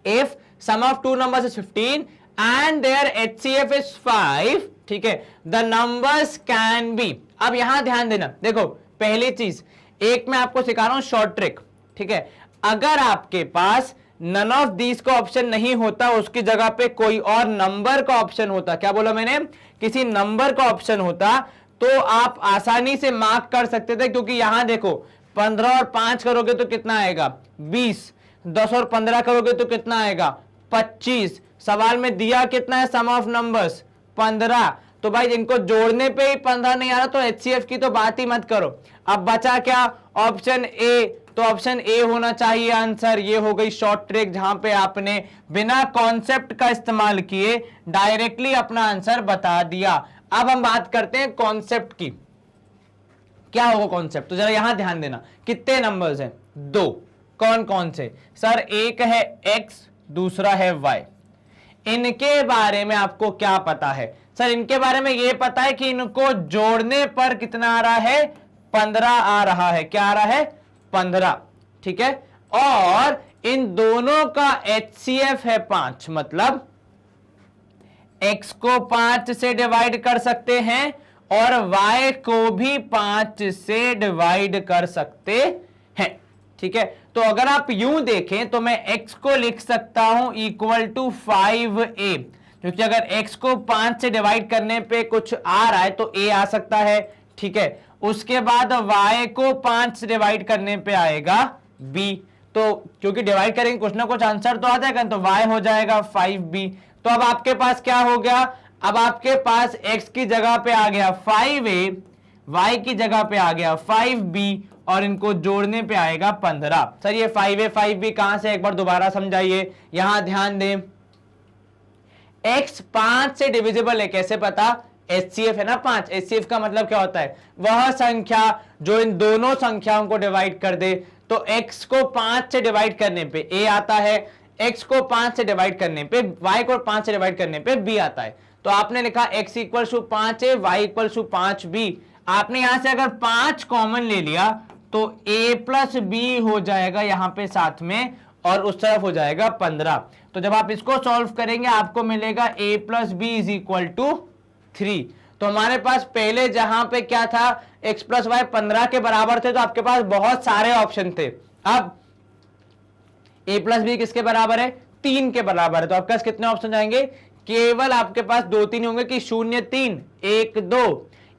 if sum of two numbers is 15 and their HCF is 5, ठीक है, the numbers can be। अब यहां ध्यान देना, देखो पहली चीज, एक मैं आपको सिखा रहा हूं शॉर्ट ट्रिक, ठीक है। अगर आपके पास नन ऑफ दीज का ऑप्शन नहीं होता, उसकी जगह पे कोई और नंबर का ऑप्शन होता, क्या बोला मैंने? किसी नंबर का ऑप्शन होता, तो आप आसानी से मार्क कर सकते थे, क्योंकि यहां देखो 15 और 5 करोगे तो कितना आएगा? 20। 10 और 15 करोगे तो कितना आएगा? 25। सवाल में दिया कितना है सम ऑफ नंबर्स? 15। तो भाई इनको जोड़ने पे ही 15 नहीं आ रहा, तो एचसीएफ की तो बात ही मत करो। अब बचा क्या? Option A. तो ऑप्शन ए होना चाहिए आंसर। ये हो गई शॉर्ट ट्रिक, जहां पे आपने बिना कॉन्सेप्ट का इस्तेमाल किए डायरेक्टली अपना आंसर बता दिया। अब हम बात करते हैं कॉन्सेप्ट की। क्या होगा कॉन्सेप्ट? तो जरा यहां ध्यान देना, कितने नंबर्स हैं? 2। कौन कौन से? सर एक है x, दूसरा है y। इनके बारे में आपको क्या पता है? सर इनके बारे में यह पता है कि इनको जोड़ने पर कितना आ रहा है? 15 आ रहा है। क्या आ रहा है? 15, ठीक है। और इन दोनों का HCF है 5, मतलब x को 5 से डिवाइड कर सकते हैं और y को भी 5 से डिवाइड कर सकते हैं, ठीक है। तो अगर आप यूं देखें तो मैं x को लिख सकता हूं इक्वल टू 5a, क्योंकि अगर x को 5 से डिवाइड करने पे कुछ आ रहा है तो a आ सकता है, ठीक है। उसके बाद y को 5 से डिवाइड करने पे आएगा b। तो क्योंकि डिवाइड करेंगे कुछ ना कुछ आंसर तो आ जाएगा, तो y हो जाएगा 5b। तो अब आपके पास क्या हो गया? अब आपके पास x की जगह पे आ गया 5a, y की जगह पे आ गया 5b, और इनको जोड़ने पे आएगा 15। सर ये 5a 5b कहां से? एक बार दोबारा समझाइए, यहां ध्यान दें। x 5 से डिविजिबल है, कैसे पता? HCF है ना 5। HCF का मतलब क्या होता है? वह संख्या जो इन दोनों संख्याओं को डिवाइड कर दे। तो x को 5 से डिवाइड करने पे a आता है, x को 5 से डिवाइड करने पे, y को 5 से डिवाइड करने पे b आता है। तो आपने लिखा x equal to 5a, y equal to 5b। आपने यहां से अगर 5 कॉमन ले लिया तो a प्लस बी हो जाएगा यहां पे साथ में, और उस तरफ हो जाएगा 15। तो जब आप इसको सॉल्व करेंगे आपको मिलेगा a plus B is equal to 3। तो हमारे पास पहले जहां पे क्या था, x प्लस वाई 15 के बराबर थे, तो आपके पास बहुत सारे ऑप्शन थे। अब a प्लस बी किसके बराबर है? 3 के बराबर है। तो आपके पास कितने ऑप्शन जाएंगे? केवल आपके पास 2-3 होंगे कि 0 3 1 2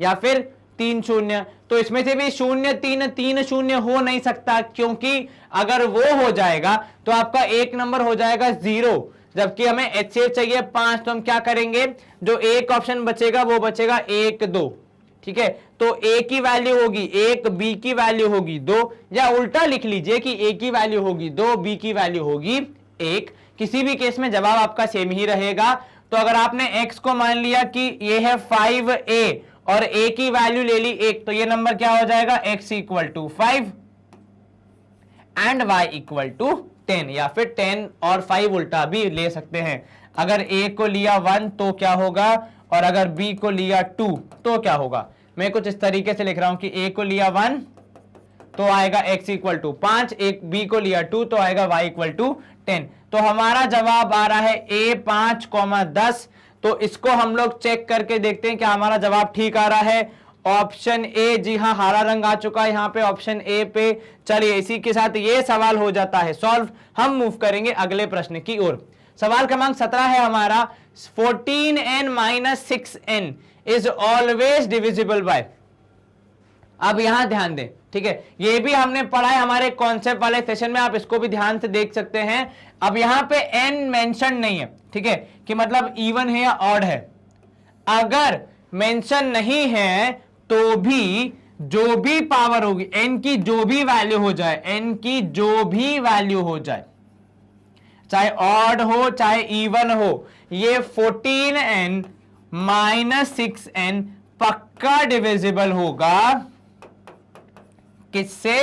या फिर 3 0। तो इसमें से भी 0 3 3 0 हो नहीं सकता, क्योंकि अगर वो हो जाएगा तो आपका एक नंबर हो जाएगा 0, जबकि हमें HCF चाहिए 5। तो हम क्या करेंगे? जो एक ऑप्शन बचेगा वो बचेगा 1 2, ठीक है, तो a की वैल्यू होगी 1, b की वैल्यू होगी 2, या उल्टा लिख लीजिए कि a की वैल्यू होगी 2, b की वैल्यू होगी 1। किसी भी केस में जवाब आपका सेम ही रहेगा। तो अगर आपने x को मान लिया कि ये है 5a और a की वैल्यू ले ली 1, तो ये नंबर क्या हो जाएगा, x equal to 5 and y equal to 10, या फिर 10 और 5 उल्टा भी ले सकते हैं। अगर a को लिया 1 तो क्या होगा, और अगर b को लिया 2 तो क्या होगा। मैं कुछ इस तरीके से लिख रहा हूं कि a को लिया 1 तो आएगा x इक्वल टू 5, एक b को लिया 2 तो आएगा y इक्वल टू 10। तो हमारा जवाब आ रहा है a 5,10। तो इसको हम लोग चेक करके देखते हैं क्या हमारा जवाब ठीक आ रहा है। ऑप्शन ए, जी हाँ, हरा रंग आ चुका है यहाँ पे ऑप्शन ए पे। चलिए इसी के साथ ये सवाल हो जाता है सॉल्व। हम मूव करेंगे अगले प्रश्न की ओर। सवाल क्रमांक 17 है हमारा, 14n minus 6n is always divisible by. अब यहां ध्यान दें, ठीक है, ये भी हमने पढ़ा है हमारे कॉन्सेप्ट वाले सेशन में, आप इसको भी ध्यान से देख सकते हैं। अब यहां पे n मेंशन नहीं है, ठीक है, कि मतलब इवन है या ऑड है। अगर मेंशन नहीं है तो भी जो भी पावर होगी, n की जो भी वैल्यू हो जाए, n की जो भी वैल्यू हो जाए, चाहे ऑड हो चाहे इवन हो, ये 14n माइनस 6n पक्का डिविजिबल होगा किससे,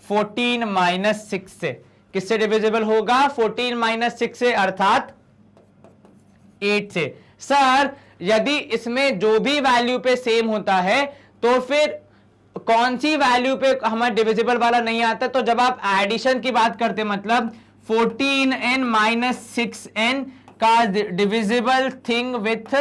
14 माइनस 6 से। किससे डिविजिबल होगा, 14 माइनस 6 से, अर्थात 8 से। सर यदि इसमें जो भी वैल्यू पे सेम होता है तो फिर कौन सी वैल्यू पे हमारा डिविजिबल वाला नहीं आता। तो जब आप एडिशन की बात करते, मतलब 14n माइनस 6n का डिविजिबल थिंग विथ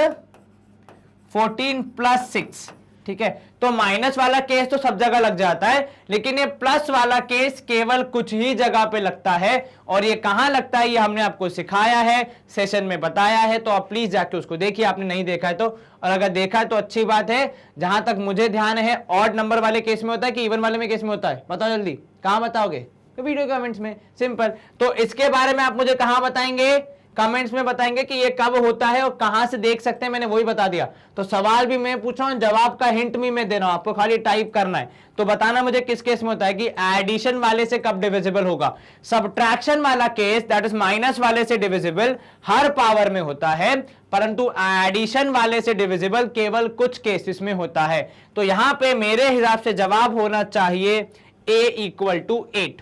14 प्लस 6, ठीक है, तो माइनस वाला केस तो सब जगह लग जाता है, लेकिन ये प्लस वाला केस केवल कुछ ही जगह पे लगता है। और ये कहां लगता है ये हमने आपको सिखाया है, सेशन में बताया है, तो आप प्लीज जाके उसको देखिए, आपने नहीं देखा है तो। और अगर देखा है तो अच्छी बात है। जहां तक मुझे ध्यान है, ऑड नंबर वाले केस में होता है कि इवन वाले में केस में होता है, बताओ जल्दी, कहां बताओगे, तो वीडियो कमेंट्स में, सिंपल। तो इसके बारे में आप मुझे कहां बताएंगे, कमेंट्स में बताएंगे कि ये कब होता है और कहां से देख सकते हैं, मैंने वही बता दिया। तो सवाल भी मैं पूछ रहा हूं, जवाब का हिंट भी मैं दे रहा हूं, आपको खाली टाइप करना है। तो बताना मुझे किस केस में होता है कि एडिशन वाले से कब डिविजिबल होगा। सब्ट्रैक्शन वाला केस, दैट इज माइनस वाले से डिविजिबल, हर पावर में होता है, परंतु एडिशन वाले से डिविजिबल केवल कुछ केसेस में होता है। तो यहां पे मेरे हिसाब से जवाब होना चाहिए a इक्वल टू 8।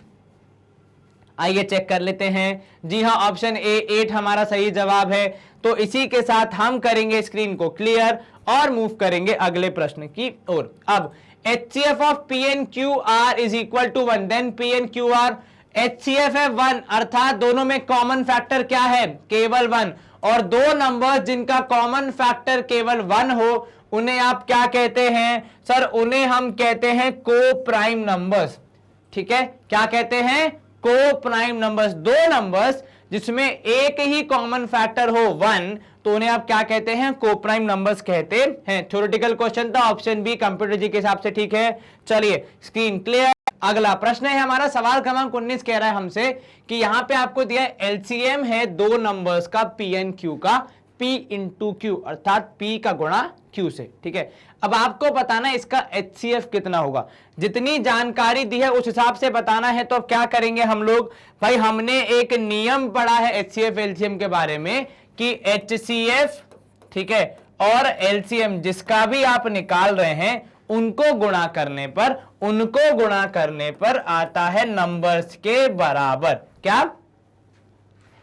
आइए चेक कर लेते हैं। जी हां, ऑप्शन ए 8 हमारा सही जवाब है। तो इसी के साथ हम करेंगे स्क्रीन को क्लियर और मूव करेंगे अगले प्रश्न की ओर। अब HCF of PNQR is equal to 1, then PNQR HCF है 1, अर्थात दोनों में कॉमन फैक्टर क्या है, केवल 1। और दो नंबर्स जिनका कॉमन फैक्टर केवल 1 हो उन्हें आप क्या कहते हैं, सर उन्हें हम कहते हैं को प्राइम नंबर्स। ठीक है, क्या कहते हैं, को प्राइम नंबर्स। दो नंबर्स जिसमें एक ही कॉमन फैक्टर हो 1, तो उन्हें आप क्या कहते हैं, को प्राइम नंबर्स कहते हैं। थ्योरेटिकल क्वेश्चन था, ऑप्शन बी कंप्यूटर जी के हिसाब से ठीक है। चलिए स्क्रीन क्लियर। अगला प्रश्न है हमारा, सवाल क्रमांक 19 कह रहा है हमसे कि यहां पे आपको दिया एलसीएम है दो नंबर्स का पी एन क्यू का, P इंटू क्यू, अर्थात P का गुणा Q से। ठीक है, अब आपको बताना है इसका HCF कितना होगा। जितनी जानकारी दी है उस हिसाब से बताना है। तो अब क्या करेंगे हम लोग, भाई हमने एक नियम पढ़ा है HCF LCM के बारे में कि HCF, ठीक है, और LCM जिसका भी आप निकाल रहे हैं उनको गुणा करने पर आता है नंबर्स के बराबर। क्या,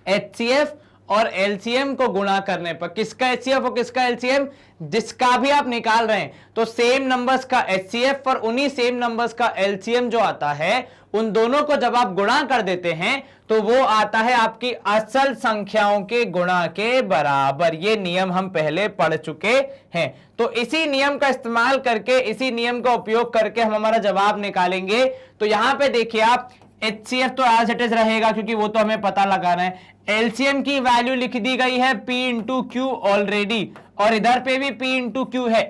HCF और LCM को गुणा करने पर, किसका HCF और किसका LCM, जिसका भी आप निकाल रहे हैं, तो सेम नंबर्स का HCF और उन्हीं सेम नंबर्स का LCM जो आता है, उन दोनों को जब आप गुणा कर देते हैं तो वो आता है आपकी असल संख्याओं के गुणा के बराबर। ये नियम हम पहले पढ़ चुके हैं। तो इसी नियम का इस्तेमाल करके, इसी नियम का उपयोग करके हम हमारा जवाब निकालेंगे। तो यहां पे देखिए आप, HCF तो एज इट इज रहेगा क्योंकि वो तो हमें पता लगाना है। LCM की वैल्यू लिख दी गई है P इंटू क्यू ऑलरेडी, और इधर पे भी P इंटू क्यू है।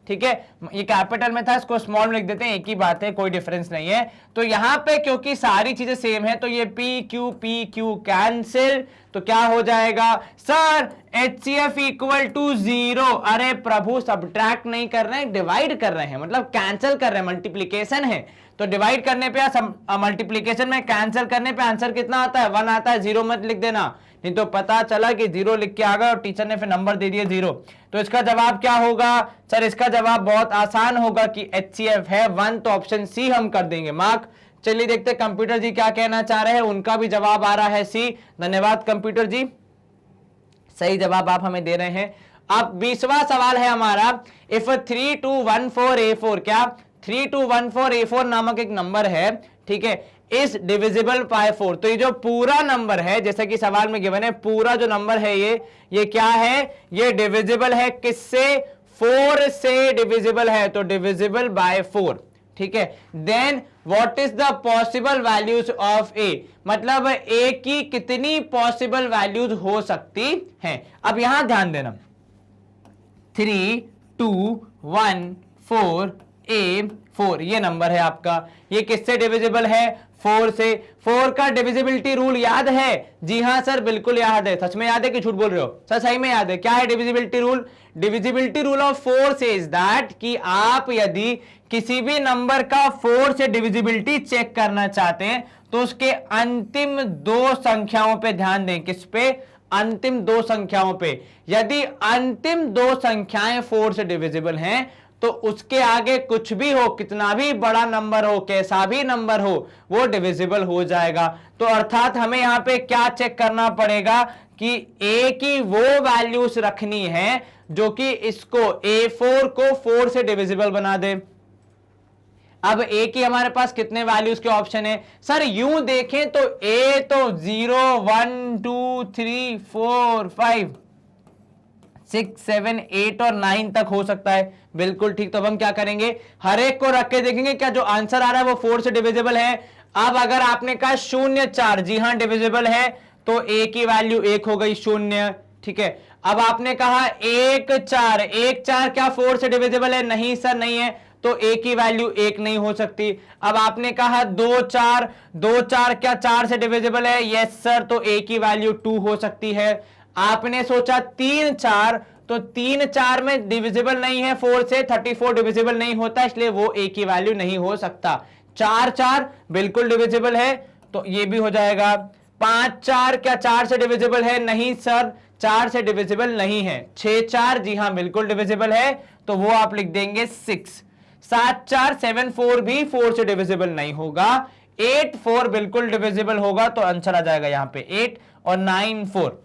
ठीक है, ये कैपिटल में था, इसको स्मॉल में लिख देते हैं, एक ही बात है, कोई डिफरेंस नहीं है। तो यहां पे क्योंकि सारी चीजें सेम है तो ये पी क्यू कैंसिल, तो क्या हो जाएगा सर HCF इक्वल टू 0। अरे प्रभु सब्ट्रैक्ट नहीं कर रहे हैं, डिवाइड कर रहे हैं, मतलब कैंसिल कर रहे हैं, मल्टीप्लीकेशन है। तो डिवाइड करने पे या मल्टीप्लीकेशन में कैंसिल करने पे आंसर कितना आता है, 1 आता है। 0 मत लिख देना, नहीं तो पता चला कि 0 लिख के आ गया और टीचर ने फिर नंबर दे दिया 0। तो इसका जवाब क्या होगा सर, इसका जवाब बहुत आसान होगा कि HCF है 1, तो ऑप्शन सी हम कर देंगे मार्क। चलिए देखते हैं कंप्यूटर जी क्या कहना चाह रहे हैं, उनका भी जवाब आ रहा है सी। धन्यवाद कंप्यूटर जी, सही जवाब आप हमें दे रहे हैं। अब 20वां सवाल है हमारा, इफ 3214A4, क्या 3214A4 नामक एक नंबर है, ठीक है, इज डिविजिबल बाय 4। तो ये जो पूरा नंबर है, जैसा कि सवाल में गिवन है, पूरा जो नंबर है ये क्या है, ये डिविजिबल है किससे, 4 से डिविजिबल है, तो डिविजिबल बाय 4, ठीक है। Then what is the possible values of A, मतलब ए की कितनी पॉसिबल वैल्यूज हो सकती हैं। अब यहां ध्यान देना, 3 2 1 4 A4 ये नंबर है आपका, ये किससे डिविजिबल है, 4 से। 4 का डिविजिबिलिटी रूल याद है, जी हां सर बिल्कुल याद है। सच में याद है कि झूठ बोल रहे हो सर, सही में याद है। क्या है divisibility rule, divisibility rule of 4 says that कि आप यदि किसी भी नंबर का 4 से डिविजिबिलिटी चेक करना चाहते हैं तो उसके अंतिम 2 संख्याओं पे ध्यान दें। किस पे, अंतिम 2 संख्याओं पे। यदि अंतिम 2 संख्याएं 4 से डिविजिबल हैं तो उसके आगे कुछ भी हो, कितना भी बड़ा नंबर हो, कैसा भी नंबर हो, वो डिविजिबल हो जाएगा। तो अर्थात हमें यहां पे क्या चेक करना पड़ेगा कि a की वो वैल्यूज रखनी है जो कि इसको A4 को 4 से डिविजिबल बना दे। अब a की हमारे पास कितने वैल्यूज के ऑप्शन है सर, यूं देखें तो a तो 0 1 2 3 4 5 6 7 8 और 9 तक हो सकता है, बिल्कुल ठीक। तो अब हम क्या करेंगे, हर एक को रख के देखेंगे क्या जो आंसर आ रहा है वो 4 से डिविजिबल है। अब अगर आपने कहा 0 4, जी हां डिविजिबल है, तो a की वैल्यू 1 हो गई 0, ठीक है। अब आपने कहा 1 4, 1 4 क्या 4 से डिविजिबल है, नहीं सर नहीं है, तो a की वैल्यू 1 नहीं हो सकती। अब आपने कहा 2 4, 2 4 क्या 4 से डिविजिबल है, यस सर, तो a की वैल्यू 2 हो सकती है। आपने सोचा 3 4, तो 3 4 में डिविजिबल नहीं है 4 से, 34 डिविजिबल नहीं होता, इसलिए वो a की वैल्यू नहीं हो सकता। 4 4 बिल्कुल डिविजिबल है, तो ये भी हो जाएगा। 5 4 क्या 4 से डिविजिबल है, नहीं सर 4 से डिविजिबल नहीं है। 6 4 जी हां बिल्कुल डिविजिबल है, तो वो आप लिख देंगे 6। 7 4 7 4 भी 4 से डिविजिबल नहीं होगा। 8 4 बिल्कुल डिविजिबल होगा, तो आंसर आ जाएगा यहां पे 8, और 9 4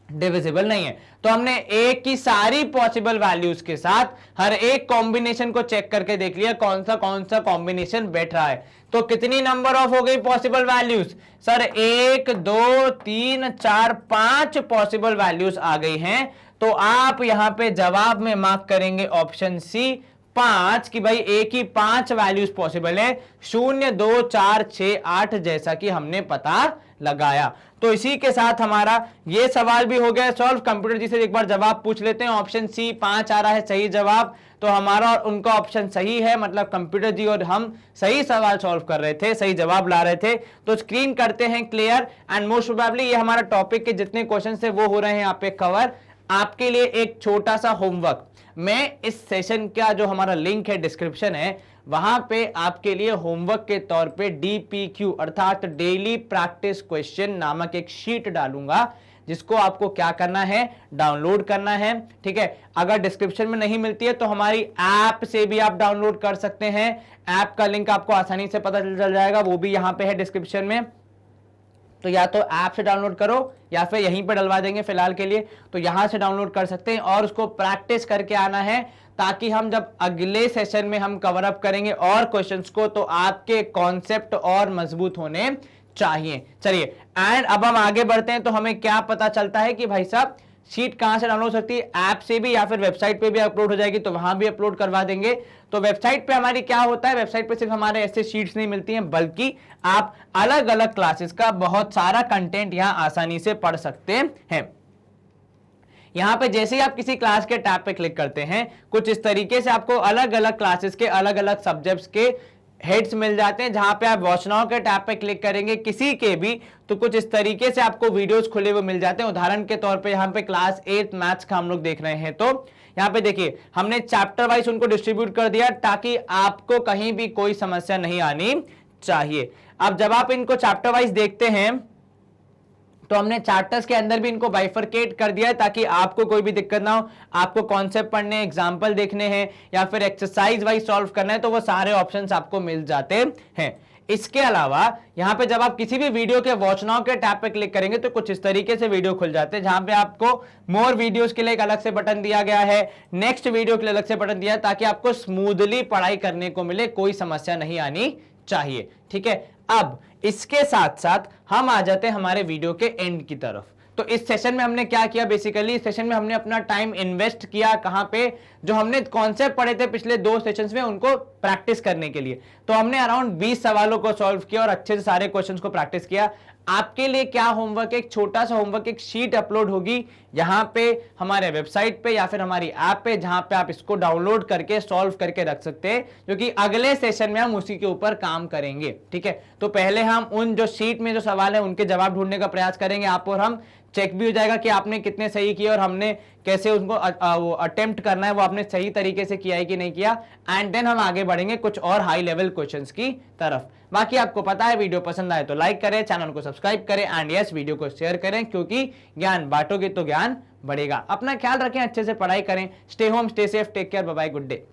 डिविजिबल नहीं है। तो हमने a की सारी पॉसिबल वैल्यूज के साथ हर एक कॉम्बिनेशन को चेक करके देख लिया कौन सा कॉम्बिनेशन बैठ रहा है। तो कितनी नंबर ऑफ हो गई possible values sir, 1 2 3 4 5 possible values आ गई हैं। तो आप यहां पे जवाब में मार्क करेंगे ऑप्शन सी 5 कि भाई a की 5 वैल्यूज पॉसिबल है, 0 2 4 6 8 जैसा कि हमने पता लगाया। तो इसी के साथ हमारा ये सवाल भी हो गया सॉल्व। कंप्यूटर जी से एक बार जवाब पूछ लेते हैं, ऑप्शन सी 5 आ रहा है सही जवाब, तो हमारा और उनका ऑप्शन सही है, मतलब कंप्यूटर जी और हम सही सवाल सॉल्व कर रहे थे, सही जवाब ला रहे थे। तो स्क्रीन करते हैं क्लियर, एंड मोस्ट प्रोबेबली ये हमारा टॉपिक के जितने क्वेश्चन थे वो हो रहे हैं यहाँ पे कवर। आपके लिए एक छोटा सा होमवर्क, मैं इस सेशन का जो हमारा लिंक है डिस्क्रिप्शन है, वहां पे आपके लिए होमवर्क के तौर पे DPQ अर्थात डेली प्रैक्टिस क्वेश्चन नामक एक शीट डालूंगा, जिसको आपको क्या करना है, डाउनलोड करना है, ठीक है। अगर डिस्क्रिप्शन में नहीं मिलती है तो हमारी ऐप से भी आप डाउनलोड कर सकते हैं। ऐप का लिंक आपको आसानी से पता चल जाएगा, वो भी यहां पे है डिस्क्रिप्शन में। तो या तो ऐप से डाउनलोड करो या फिर यहीं पर डलवा देंगे फिलहाल के लिए, तो यहां से डाउनलोड कर सकते हैं और उसको प्रैक्टिस करके आना है, ताकि हम जब अगले सेशन में हम कवर अप करेंगे और क्वेश्चंस को, तो आपके कॉन्सेप्ट और मजबूत होने चाहिए। चलिए एंड अब हम आगे बढ़ते हैं। तो हमें क्या पता चलता है कि भाई साहब शीट कहां से डाउनलोड हो सकती है, ऐप से भी या फिर वेबसाइट पे भी अपलोड हो जाएगी, तो वहां भी अपलोड करवा देंगे। तो वेबसाइट पे हमारी क्या होता है, वेबसाइट पे सिर्फ हमारे ऐसे शीट्स नहीं मिलती हैं, बल्कि आप अलग अलग क्लासेस का बहुत सारा कंटेंट यहां आसानी से पढ़ सकते हैं। यहाँ पे जैसे ही आप किसी क्लास के टैब पे क्लिक करते हैं, कुछ इस तरीके से आपको अलग अलग क्लासेस के अलग अलग सब्जेक्ट्स के हेड्स मिल जाते हैं। जहां पे आप वॉच नाउ के टैब पे क्लिक करेंगे किसी के भी, तो कुछ इस तरीके से आपको वीडियोस खुले हुए मिल जाते हैं। उदाहरण के तौर पे यहाँ पे क्लास 8 मैथ्स का हम लोग देख रहे हैं, तो यहाँ पे देखिए हमने चैप्टर वाइज उनको डिस्ट्रीब्यूट कर दिया ताकि आपको कहीं भी कोई समस्या नहीं आनी चाहिए। अब जब आप इनको चैप्टर वाइज देखते हैं तो हमने चैप्टर्स के अंदर भी इनको बाइफरकेट कर दिया है ताकि आपको कोई भी दिक्कत ना हो। आपको कॉन्सेप्ट पढ़ने, एग्जाम्पल देखने हैं या फिर एक्सरसाइज वाइज सॉल्व करना है तो वो सारे ऑप्शंस आपको मिल जाते हैं। इसके अलावा यहां पे जब आप किसी भी वीडियो के वॉच नाउ के टैब पे क्लिक करेंगे तो कुछ इस तरीके से वीडियो खुल जाते हैं, जहां पे आपको मोर वीडियोस के लिए एक अलग से बटन दिया गया है, नेक्स्ट वीडियो के लिए अलग से बटन दिया है, ताकि आपको स्मूथली पढ़ाई करने को मिले, कोई समस्या नहीं आनी चाहिए। ठीक है, अब इसके साथ साथ हम आ जाते हैं हमारे वीडियो के एंड की तरफ। तो इस सेशन में हमने क्या किया, बेसिकली इस सेशन में हमने अपना टाइम इन्वेस्ट किया कहां पे, जो हमने कॉन्सेप्ट पढ़े थे पिछले 2 सेशंस में उनको प्रैक्टिस करने के लिए। तो हमने अराउंड 20 सवालों को सॉल्व किया और अच्छे से सारे क्वेश्चंस को प्रैक्टिस किया। आपके लिए क्या होमवर्क, एक छोटा सा होमवर्क, एक शीट अपलोड होगी यहां पे हमारे वेबसाइट पे या फिर हमारी ऐप पे, जहां पे आप इसको डाउनलोड करके सॉल्व करके रख सकते हैं, जो कि अगले सेशन में हम उसी के ऊपर काम करेंगे। ठीक है, तो पहले हम उन जो शीट में जो सवाल है उनके जवाब ढूंढने का प्रयास करेंगे, आप और हम चेक भी हो जाएगा कि आपने कितने सही किए और हमने कैसे उसको अटेम्प्ट करना है वो आपने सही तरीके से किया है कि नहीं किया। एंड देन हम आगे बढ़ेंगे कुछ और हाई लेवल क्वेश्चंस की तरफ। बाकी आपको पता है, वीडियो पसंद आए तो लाइक करें, चैनल को सब्सक्राइब करें एंड यस वीडियो को शेयर करें, क्योंकि ज्ञान बांटोगे तो ज्ञान बढ़ेगा। अपना ख्याल रखें, अच्छे से पढ़ाई करें, stay home, stay safe, take care, bye bye, good day.